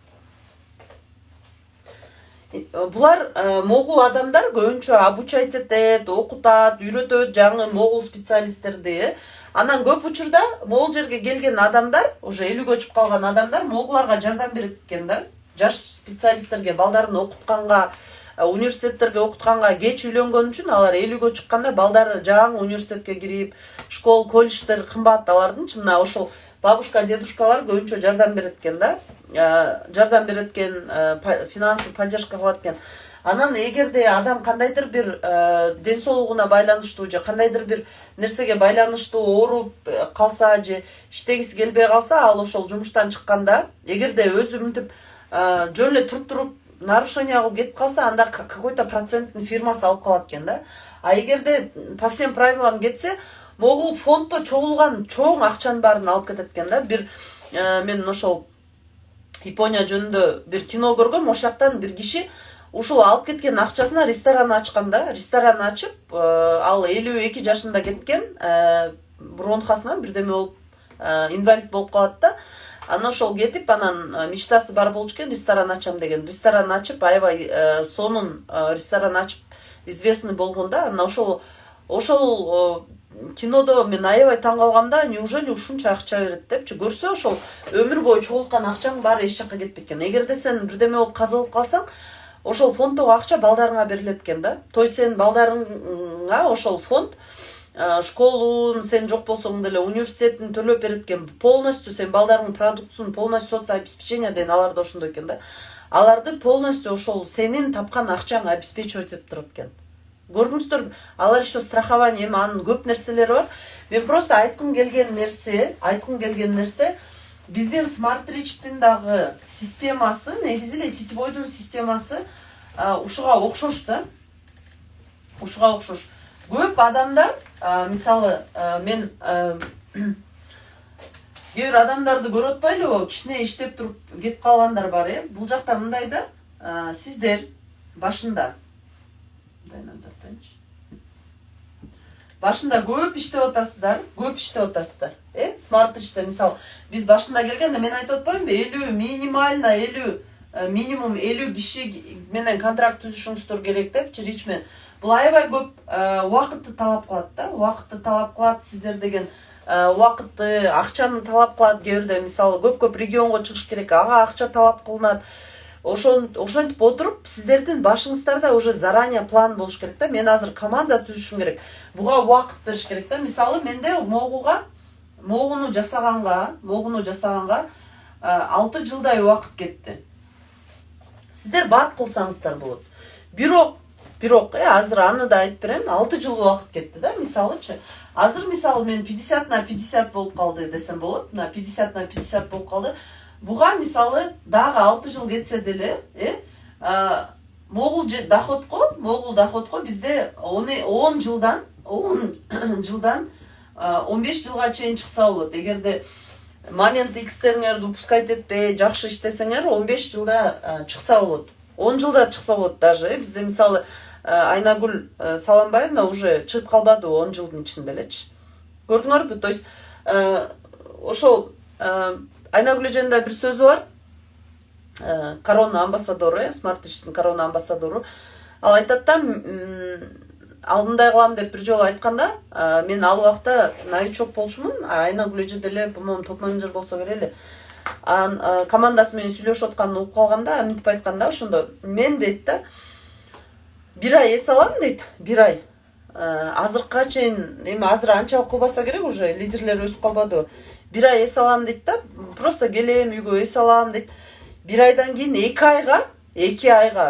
[SPEAKER 1] Булар могул адамдар көбүнчө обучать этет, окутат, үйрөтөт жаңы могул специалисттерди. Анан көп учурда могул жерге келген адамдар, уже 50 көчүп калган адамдар могуларга жардам берет экен да. Жаш специалисттерге, балдарын окутканга, университеттерге окутканга кеч үйлөнгөн үчүн алар 50гө чыкканда балдары жаңы университетке кирип, школ, колледждер кымбат алардынчы, мына ошол бабушка, дедушкалар көбүнчө жардам берет экен да. Жардам берет экен, финансовый поддержка кылат экен. Анан эгерде адам кандайдыр бир ден соолугуна байланыштуу же кандайдыр бир нерсеге байланыштуу ооруп калса же иштегиси келбей калса, ал ошол жумуштан чыкканда, эгерде өзү мынтип жөн эле туруп нарушение кылып кетип калса, анда какой-то проценттин фирмасы алып калат экен да. А эгерде по всем правилам кетсе, могул фондто чогулган чоң акчанын баарын алып кетет экен да. Бир мен ошол Япония жөнүндө бир кино көргөм, ошол жактан бир киши ушул алып кеткен акчасына ресторан ачкан да. Ресторан ачып, ал 52 жашында кеткен, бронхасынан бирдеме болуп инвалид болуп калат да. Анан ошол кетип, анан мечтасы бар болчу экен, ресторан ачам деген. Ресторан ачып, аябай сонун ресторан ачып известный болгон да. Анан ошол кинодо мен аябай таң калгам да, неужели ушунча акча берет депчи. Көрсө ошол өмүр бою чогулткан акчаң баары эч жакка кетпек экен. Эгерде сен бирдеме болуп каза болуп калсаң, ошол фонддогу акча балдарыңа берилет экен да. То есть сен балдарыңа ошол фонд школун, сен жок болсоң деле университетин төлөп берет экен. Полностью сен балдарыңдын продуктусун полностью соцобеспечение деген аларда ошондой экен да. Аларды полностью ошол сенин тапкан акчаң обеспечивать этип турат экен. Көрдүңүздөр, алар еще страхование, анын көп нерселери бар. Мен просто айткым келген нерсе, биздин Smart Rich'тин дагы системасы, негизи эле сетевойдун системасы ушуга окшош да. Ушуга окшош. Көп адамдар, мисалы, мен кээ бир адамдарды көрүп атпайлыбы, кичине иштеп туруп кетип калгандар бар, Бул жакта мындай да, сиздер башында көп иштеп атасыздар, Smart Rich'те, мисалы, биз башында келгенде мен айтып атпаймынбы, 50 минимально 50 минимум 50 киши менен контракт түзүшүңүздөр керек депчи, Rich мен. Бул аябай көп убакытты талап кылат да. Убакытты талап кылат, сиздер деген убакытты, акчаны талап кылат. Кээ бирде мисалы көп регионго чыгыш керек, ага акча талап кылынат. Ошентип отуруп, сиздердин башыңыздарда уже заранее план болуш керек да. Мен азыр команда түзүшүм керек. Буга убакыт бериш керек да. Мисалы, менде могуну жасаганга 6 жылдай убакыт кетти. Сиздер бат кылсаңыздар болот. Бирок, азыр аны да айтып берем, 6 жыл убакыт кетти да, мисалычы. Азыр мисалы мен 50/50 болуп калды десем болот. 50/50 болуп калды. Буга мисалы дагы 6 жыл кетсе деле, могул доходко бизде 10 жылдан 15 жылга чейин чыкса болот. Эгерде момент X'териңерди упускать этпей, жакшы иштесеңер, 15 жылда чыкса болот. 10 жылда чыкса болот даже. Бизде мисалы Айнагүл Саламбаевна уже чыгып калбады 10 жылдын ичинде элечи. Көрдүңөрбү? То есть ошол Айнагүл эженин бир сөзү бар. Корона амбассадору, Smart Rich'тин корона амбассадору. Ал айтат да, ал мындай кылам деп бир жолу айтканда, мен ал убакта новичок болчумун, Айнагүл эже деле, по-моему, топ менеджер болсо керек эле. Командасы менен сүйлөшүп атканын угуп калганда, мынтип айтканда, ошондо мен дейт да, бир ай эс алам дейт, бир ай. Азыркыга чейин, эми азыр анчалык кылбаса керек, уже лидерлер өсүп калбадыбы. Бир ай эс алам дейт да, просто келем үйгө эс алам дейт. Бир айдан кийин 2 айга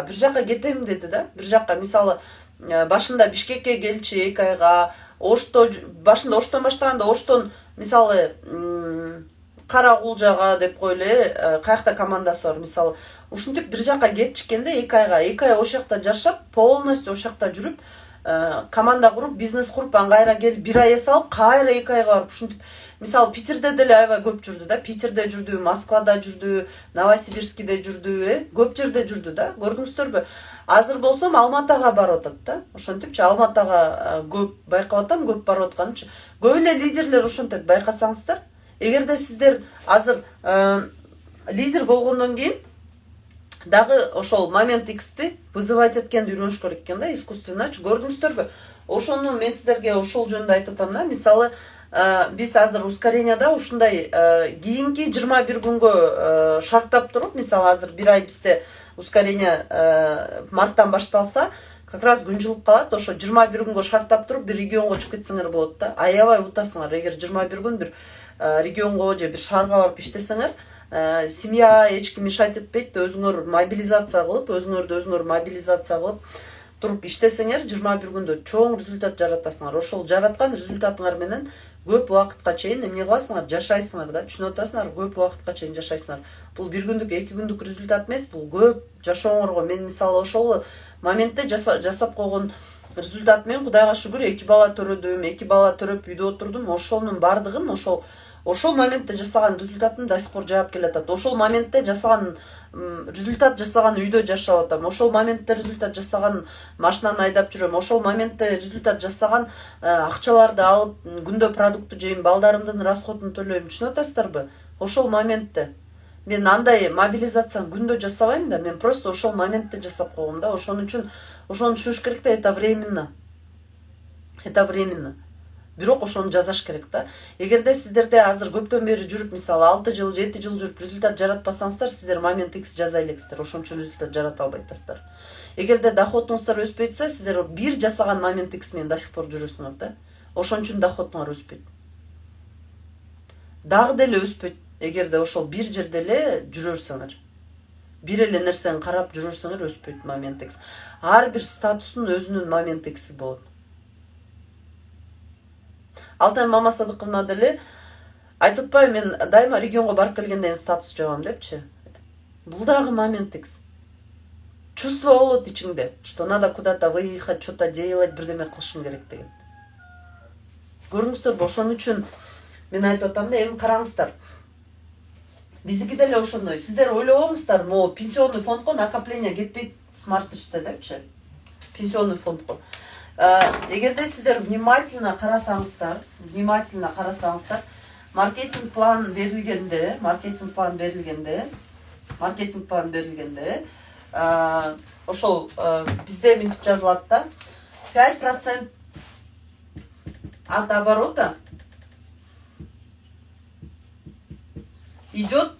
[SPEAKER 1] бир жакка кетем деди да. Бир жакка, мисалы, башында Бишкекке келчи 2 айга, башында Оштон баштаганда, Оштон мисалы Кара Кулжага деп койлу, каякта командасы бар, мисалы. Ушинтип бир жакка кетишкенде 2 айга, 2 ай ошол жакта жашап, полностью ошол жакта жүрүп, команда куруп, бизнес куруп, анан кайра келип бир ай эс алып, кайра 2 айга барып ушинтип. Мисалы, Питерде деле аябай көп жүрдү да. Питерде жүрдү, Москвада жүрдү, Новосибирскиде жүрдү, көп жерде жүрдү да. Көрдүңүздөрбү? Азыр болсом Алматага барып атат да. Ошентипчи Алматага көп байкап атам, көп барып атканчы. Көп эле лидерлер ошентет, байкасаңыздар. Эгерде сиздер азыр лидер болгондон кийин дагы ошол момент X'ти вызывать эткенди үйрөнүш керек экен да, искусственначы. Көрдүңүздөрбү? Ошону мен сиздерге ошол жөнүндө айтып атам да. Мисалы, биз азыр ускоренияда ушундай кийинки 21 күнгө шарттап туруп, мисалы азыр бир ай бизде ускорение марттан башталса, как раз күн жылып калат, ошо 21 күнгө шарттап туруп бир регионго чыгып кетсеңер болот да. Аябай утасыңар, эгер 21 күн бир регионго же бир шаарга барып иштесеңер, семья эч ким мешать этпейт, өзүңөр мобилизация кылып туруп иштесеңер, 21 күндө чоң результат жаратасыңар. Ошол жараткан результатыңар менен көп убакытка чейин эмне кыласыңар, жашайсыңар да, түшүнүп атасыңар, көп убакытка чейин жашайсыңар. Бул 1 күндүк, 2 күндүк результат эмес, бул көп жашооңорго. Мен мисалы ошол моментте жасап койгон результат мен Кудайга шүгүр 2 бала төрөдүм, 2 бала төрөп үйдө отурдум. Ошонун бардыгын ошол моментте жасаган результатым до сих пор жаап келатат. Ошол моментте жасаган результат жасаган үйдө жашап атам. Ошол моментте результат жасаган машинаны айдап жүрөм. Ошол моментте результат жасаган акчаларды алып күндө продукты жейм, балдарымдын расходун төлөйм. Түшүнүп атасыздарбы? Ошол моментте мен андай мобилизацияны күндө жасабайм да, мен просто ошол моментте жасап койгом да. Ошон үчүн ошону түшүнүш керек да, это временно. Это временно. Бирок ошону жазаш керек да. Эгерде сиздерде азыр көптөн бери жүрүп, мисалы 6 жыл, 7 жыл жүрүп результат жаратпасаңыздар, сиздер момент X жаза элексиздер. Ошон үчүн результат жарата албайсыздар. Эгерде доходуңуздар өспөй атса, сиздер бир жасаган момент X менен до сих пор жүрөсүңөр да. Ошон үчүн доходуңар өспөйт. Дагы деле өспөйт. Эгерде ошол бир жерде эле жүрөрсөңөр, бир эле нерсени карап жүрөрсөңөр, өспөйт момент X. Ар бир статустун өзүнүн момент X'i болот. Алтын мама Садыковна деле айтып атпайбы, мен дайыма регионго барып келгенде статус жабам депчи. Бул дагы момент X. Чувство болот ичиңде, что надо куда-то выехать, что-то делать, бирдеме кылышым керек деген. Көрүңүздөр, ошон үчүн мен айтып атам да, эми караңыздар. Биздики деле ошондой. Сиздер ойлобоңуздар, могу пенсионный фондго накопление кетпейт смарт-иште депчи. Пенсионный фондго. Эгерде сиздер внимательно карасаңыздар, маркетинг план берилгенде, ошол бизде мынтип жазылат да, 5% от оборота идет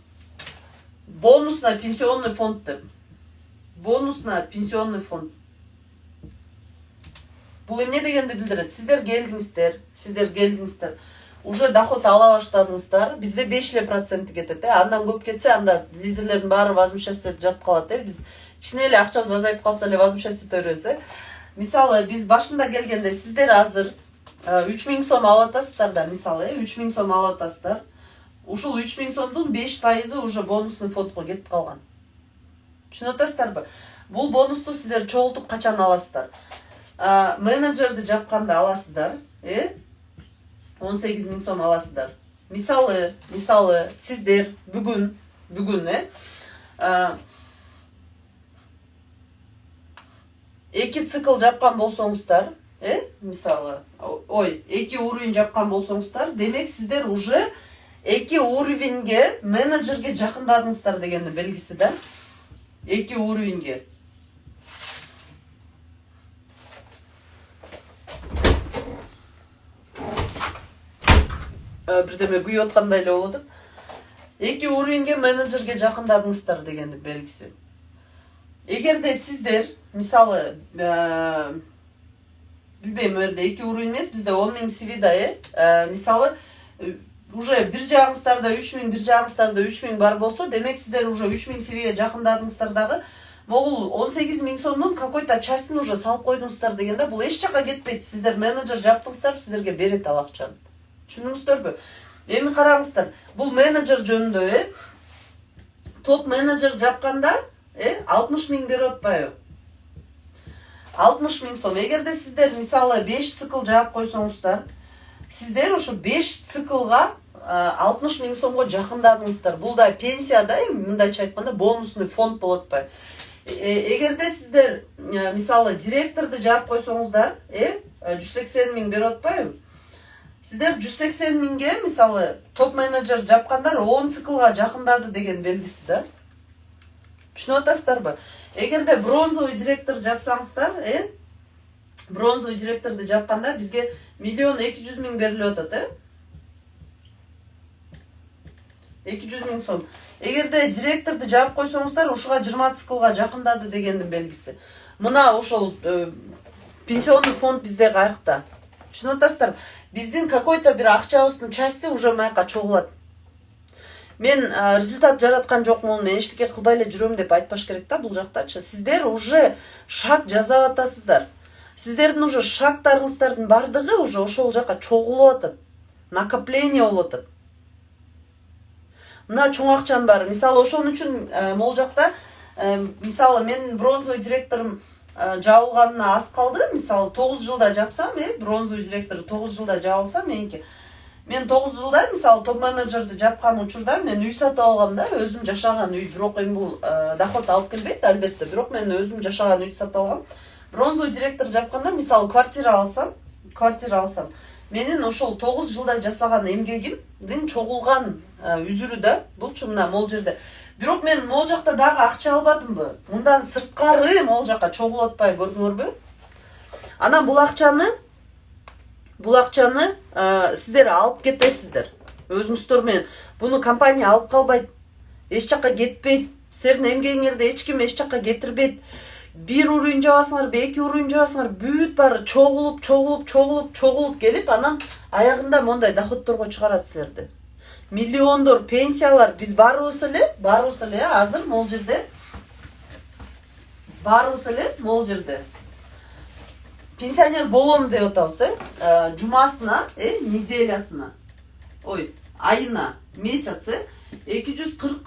[SPEAKER 1] бонус на пенсионный фонд. Бонус на пенсионный фонд. Бул эмне дегенди билдирет? Сиздер келдиңиздер. Уже доход ала баштадыңыздар. Бизде 5% кетет. Андан көп кетсе, анда лизерлердин баары возмещаться жатып калат. Биз кичине эле акчабыз азайып калса эле возмещаться төрөбүз. Мисалы, биз башында келгенде сиздер азыр 3000 сом алып атасыздар да, мисалы, 3000 сом алып атасыздар. Ушул 3000 сомдун 5% уже бонусный фондго кетип калган. Түшүнүп атасыздарбы? Бул бонусту сиздер чогултуп качан аласыздар? Менеджерди жапканда аласыздар, 18 000 сом аласыздар. Мисалы, сиздер бүгүн, 2 цикл жапкан болсоңуздар, мисалы, 2 уровень жапкан болсоңуздар, демек сиздер уже 2 уровеньге менеджерге жакындадыңыздар дегенди белгиси да. 2 уровеньге. Бирдеме күйүп аткандай эле болот. 2 уровеньге менеджерге жакындадыңыздар дегенди белгиси. Эгерде сиздер, мисалы, билбейм, өрдө 2 уровень эмес, бизде 10 000 CV да, мисалы, уже бир жагыңыздарда 3000, бир жагыңыздарда 3000 бар болсо, демек сиздер уже 3000 CV-ге жакындадыңыздар дагы, могул 18 000 сомдун какой-то частын уже салып койдуңуздар дегенде, бул эч жакка кетпейт. Сиздер менеджер жаптыңыздар, сиздерге берет ал акчаны. Түшүнүңүздөрбү? Эми караңыздар, бул менеджер жөнүндө, топ менеджер жапканда, 60 000 берип атпайбы? 60 000 сом. Эгерде сиздер мисалы 5 цикл жаап койсоңуздар, сиздер ушу 5 циклга 60 000 сомго жакындадыңыздар. Бул да пенсияда, мындайча айтканда, бонусный фонд болот атпайбы? Эгерде сиздер мисалы директорду жаап койсоңуздар, 180 000 берип атпайбы? Сиздер 180 000-ге, мисалы, топ менеджер жапкандар 10 циклга жакындады деген белгиси да. Түшүнүп атасыздарбы? Эгерде бронзовый директор жапсаңыздар, бронзовый директорду жапканда бизге 1 200 000 берилип атат, 200 000 сом. Эгерде директорду жаап койсоңуздар, ушуга 20 циклга жакындады дегендин белгиси. Мына ошол пенсионный фонд бизде каякта. Түшүнүп атасыздар? Биздин какой-то бир акчабыздын части уже маяка чогулат. Мен результат жараткан жокмун, мен эчтеке кылбай эле жүрөм деп айтпаш керек да бул жактачы. Сиздер уже шаг жазап атасыздар. Сиздердин уже шагтарыңыздардын бардыгы уже ошол жака чогулуп атат. Накопление болуп атат. Мына чоң акчанын баары. Мисалы, ошон үчүн могул жакта, мисалы, мен бронзовый директорум жабылганына аз калды. Мисалы 9 жылда жапсам, бронзовый директор 9 жылда жабылса меники. Мен 9 жылда мисалы топ менеджерди жапкан учурда мен үй сатып алгам да, өзүм жашаган үй. Бирок эми бул доход алып келбейт албетте. Бирок мен өзүм жашаган үйдү сатып алгам. Бронзовый директор жапканда мисалы квартира алсам, менин ошол 9 жылда жасаган эмгегимдин чогулган үзүрү да булчу мына могул жерде. Бирок мен могул жакта дагы акча албадымбы? Мындан сырткары могул жакка чогулуп атпай көрдүңөрбү? Анан бул акчаны сиздер алып кетесиздер. Өзүңүздөр менен. Буну компания алып калбайт. Эч жакка кетпейт. Силердин эмгегиңерди эч ким эч жакка кетирбейт. Bir уровень жабасыңар, эки уровень жабасыңар, бүт баары чогулуп келип, анан аягында мондай доходторго чыгарат силерди. Миллиондор пенсиялар биз баарыбыз эле азыр могул жерде пенсионер болом деп атабыз, жумасына, неделясына, айына, месяцы 240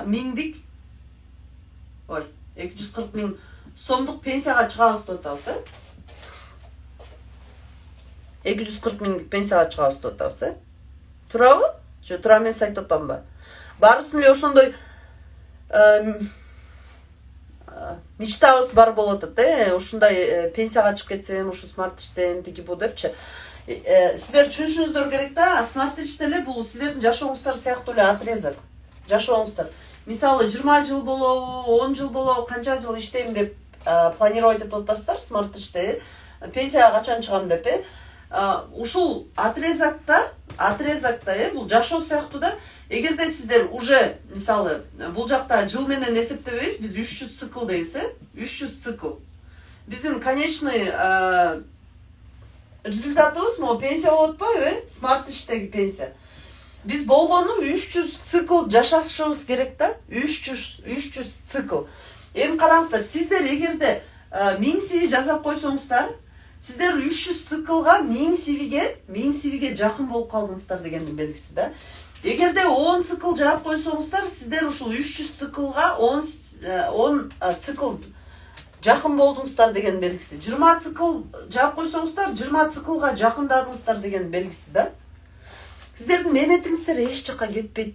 [SPEAKER 1] миңдик 240 миң сомдук пенсияга чыгабыз деп атабыз. 240 миңдик пенсияга чыгабыз деп атабыз. Турабы? Же тура эмес айтып атамбы? Баарыбыздын эле ошондой мечтабыз бар болот атат, ушундай пенсияга чыгып кетсем, ушу смарт иштен тиги бу депчи. Сиздер түшүнүшүңүздөр керек да, смарт иш деле бул сиздердин жашооңуздар сыяктуу эле отрезок. Жашооңуздар. Мисалы 20 жыл болобу, 10 жыл болобу, канча жыл иштейм деп планировать этип атасыздар смарт иште. Пенсияга качан чыгам деп, ушул отрезокто бул жашоо сыяктуу да. Эгерде сиздер уже мисалы бул жакта жыл менен эсептебейбиз, биз 300 цикл дейбиз, 300 цикл. Биздин конечный результатыбыз могу пенсия болот атпайбы, смарт иштеги пенсия. Биз болгону 300 цикл жашашыбыз керек да, 300 цикл. Эми караңыздар, сиздер эгерде 1000 CV жазап койсоңуздар, сиздер 300 циклга 1000 CV-ге жакын болуп калдыңыздар дегендин белгиси да. Эгерде 10 цикл жаап койсоңуздар, сиздер ушул 300 циклга 10 цикл жакын болдуңуздар деген белгиси. 20 цикл жаап койсоңуздар, 20 циклга жакындадыңыздар деген белгиси да. Сиздердин мээнетиңиздер эч жакка кетпейт.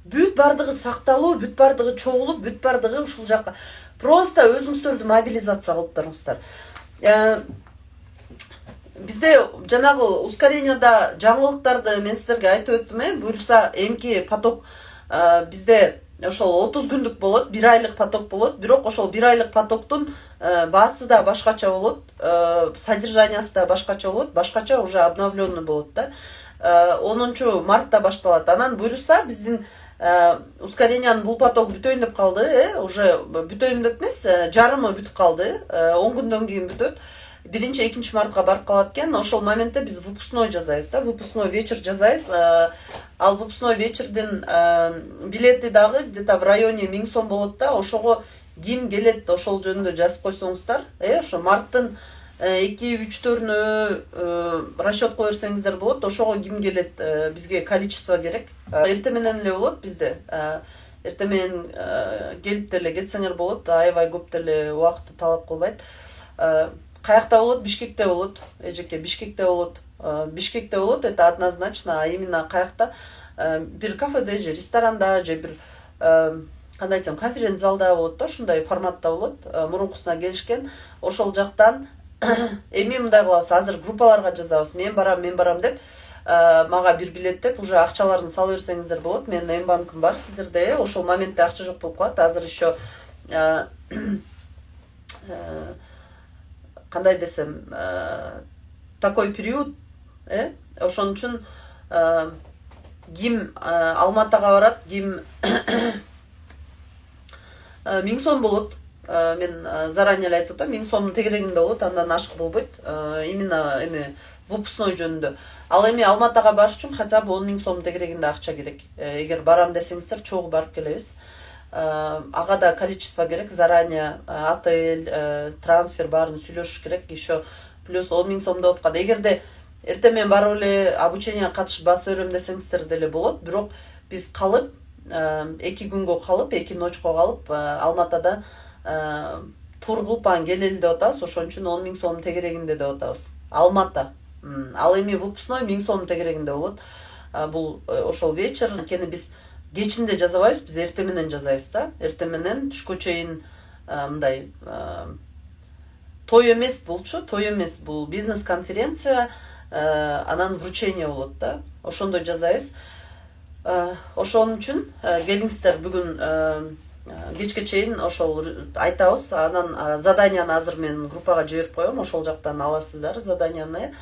[SPEAKER 1] Бүт бардыгы сакталуу, бүт бардыгы чогулуп, бүт бардыгы ушул жакка. Просто өзүңүздөрдү мобилизация кылып туруңуздар. Бизде жанагы ускоренияда жаңылыктарды мен сиздерге айтып өттүм, буюрса эмки поток бизде ошол 30 күндүк болот, 1 айлык поток болот, бирок ошол 1 айлык потоктун баасы да башкача болот, содержаниясы да башкача болот, башкача уже обновленный болот да. 10 мартта башталат. Анан буюрса биздин ускорениянын бул поток бүтөйүн деп калды, уже бүтөйүн деп эмес, жарымы бүтүп калды, 10 күндөн кийин бүтөт. 1-2 мартка барып калат экен. Ошол моментте биз выпускной жасайбыз да, выпускной вечер жасайбыз. Ал выпускной вечердин билети дагы где-то в районе 1000 сом болот да. Ошого ким келет, ошол жөнүндө жазып койсоңуздар, ошо марттын 2-3-төрүнө расчет кое берсеңиздер болот. Ошого ким келет, бизге количество керек. Эртең менен эле болот бизде. Эртең менен келип деле кетсеңер болот. Аябай көп деле убакытты талап кылбайт. Каякта болот? Бишкекте болот. Эжеке Бишкекте болот. Бишкекте болот, это однозначно, а именно каякта бир кафеде же ресторанда же бир кандай айтсам конференц залда болот да, ушундай форматта болот. Мурункусуна келишкен. Ошол жактан эми мындай кылабыз, азыр группаларга жазабыз. Мен барам деп, мага бир билет деп уже акчаларын салып берсеңиздер болот. Менин М-банкым бар сиздерде. Ошол моментте акча жок болуп калат. Азыр еще кандай десем, такой период, ошон үчүн ким Алматыга барат, ким 1000 сом болот. Мен заранее эле айтып атам, 1000 сомдун тегерегинде болот, андан ашык болбойт. Именно эми выпускной жөнүндө. Ал эми Алматыга барыш үчүн хотя бы 10 000 сом тегерегинде акча керек. Эгер барам десеңиздер, чогуу барып келебиз. Ага да количество керек, заранее отель, трансфер баарын сүйлөшүш керек. Еще плюс 10 000 сом деп атканда, эгерде эртең менен барып эле обучение катышып баса берем десеңиздер деле болот. Бирок биз калып 2 күнгө калып, 2 ночко калып, Алматада тур кылып анан келели деп атабыз. Ошон үчүн 10 000 сом тегерегинде деп атабыз. Алмата. Ал эми выпускной 1000 сом тегерегинде болот. Бул ошол вечер. Анткени биз кечинде жазабайбыз, биз эртең менен жазайбыз да. Эртең менен түшкө чейин мындай той эмес болчу, той эмес, бул бизнес конференция, анан вручение болот да. Ошондой жазайбыз. Ошон үчүн келиңиздер, бүгүн кечке чейин ошол айтабыз. Анан заданияны азыр мен группага жиберип коем, ошол жактан аласыздар заданияны.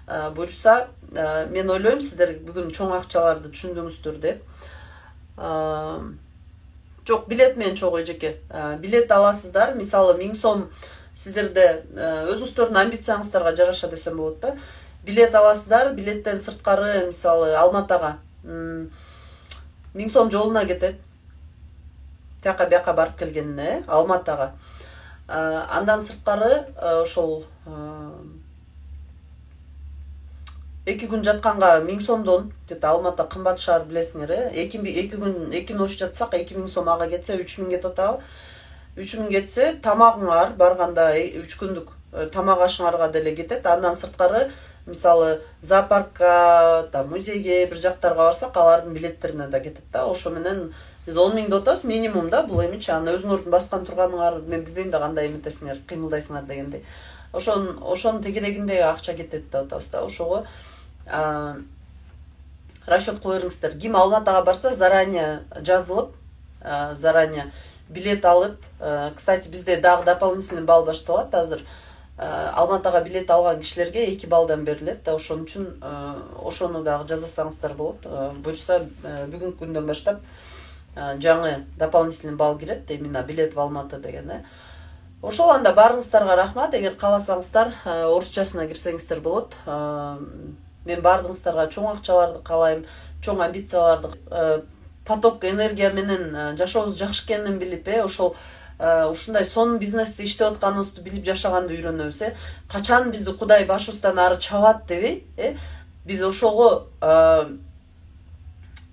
[SPEAKER 1] Буюрса, мен ойлойм сиздер бүгүн чоң акчаларды түшүндүңүздөр деп. Жок, билет менен чогуу эжеке. Билет аласыздар. Мисалы 1000 сом сиздерде өзүңүздөрдүн амбицияңыздарга жараша десем болот да. Билет аласыздар. Билеттен сырткары, мисалы Алматага 1000 сом жолуна кетет. Тияка бияка барып келгенине, Алматага. Андан сырткары ошол 2 күн жатканга 1000 сомдон, Алмата кымбат шаар билесиңер, 2 күн 2 ноч жатсак 2000 сом ага кетсе 3000 кетип атабы. 3000 кетсе тамагыңар барганда 3 күндүк тамак ашыңарга деле кетет. Андан сырткары мисалы зоопаркка, музейге, бир жактарга барсак, алардын билеттерине да кетет да. Ошо менен биз 10 000 деп атабыз минимум да, бул эмичи. Аны өзүңөрдүн баскан турганыңар, мен билбейм да кандай эметесиңер, кыймылдайсыңар дегендей. Ошонун тегерегиндеги акча кетет деп атабыз да. Ошого расчет кылып бериңиздер. Ким Алматага барса, заранее жазылып, заранее билет алып. Кстати, бизде дагы дополнительный балл башталат азыр. Алматага билет алган кишилерге 2 баллдан берилет. Ошон үчүн ошону дагы жазасаңыздар болот. Буюрса, бүгүнкү күндөн баштап жаңы дополнительный балл кирет, именно билет в Алматы деген. Ошол анда баарыңыздарга рахмат. Эгер кааласаңыздар, орусчасына кирсеңиздер болот. Мен баардыгыңыздарга чоң акчаларды каалайм, чоң амбицияларды, поток энергия менен жашообуз жакшы экенин билип, ошол ушундай сонун бизнесте иштеп атканыбызды билип жашаганды үйрөнөбүз. Качан бизди Кудай башыбыздан ары чабат дебей, биз ошого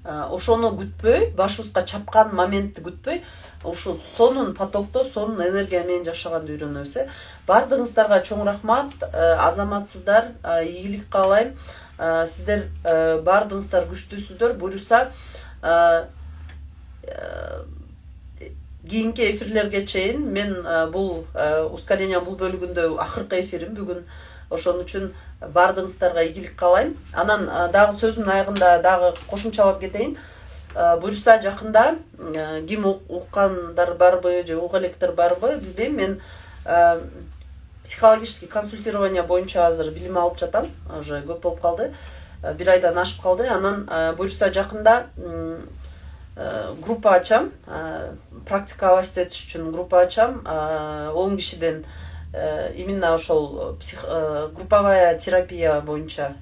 [SPEAKER 1] ошону күтпөй, башыбызга чапкан моментти күтпөй, ушул сонун потокто, сонун энергия менен жашаганды үйрөнөбүз. Баардыгыңыздарга чоң рахмат, азаматсыздар, ийгилик каалайм. Сиздер баардыгыңыздар күчтүүсүздөр. Буюрса, кийинки эфирлерге чейин мен бул ускорение бул бөлүгүндө акыркы эфирим бүгүн. Ошон үчүн баардыгыңыздарга ийгилик каалайм. Анан дагы сөзүмдүн аягында дагы кошумчалап кетейин. Буюрса, жакында ким уккандар барбы же уга электер барбы билбейм, мен психологический консультирование боюнча азыр билим алып жатам. Уже көп болуп калды. 1 айдан ашып калды. Анан буюрса жакында группа ачам, практикалаш этиш үчүн группа ачам. 10 кишиден именно ошол групповая терапия боюнча,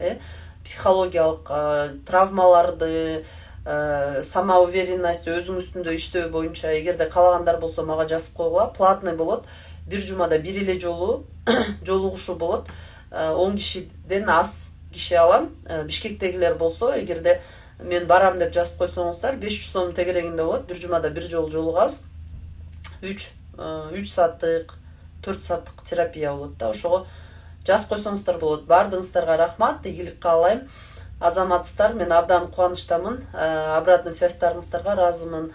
[SPEAKER 1] психологиялык травмаларды, самоуверенность, өзүң үстүндө иштөө боюнча, эгерде каалагандар болсо мага жазып койгула. Платный болот. Бир жумада бир эле жолугушуу болот. 10 кишиден аз киши алам. Бишкектегилер болсо, эгерде мен барам деп жазып койсоңуздар, 500 сом тегерегинде болот. Бир жумада бир жолу жолугабыз. 3 сааттык, 4 сааттык терапия болот да. Ошого жазып койсоңуздар болот. Баардыгыңыздарга рахмат, ийгилик каалайм. Азаматсыздар, мен абдан кубанычтамын. Обратный связьтарыңыздарга ыраазымын.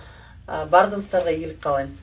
[SPEAKER 1] Баардыгыңыздарга ийгилик каалайм.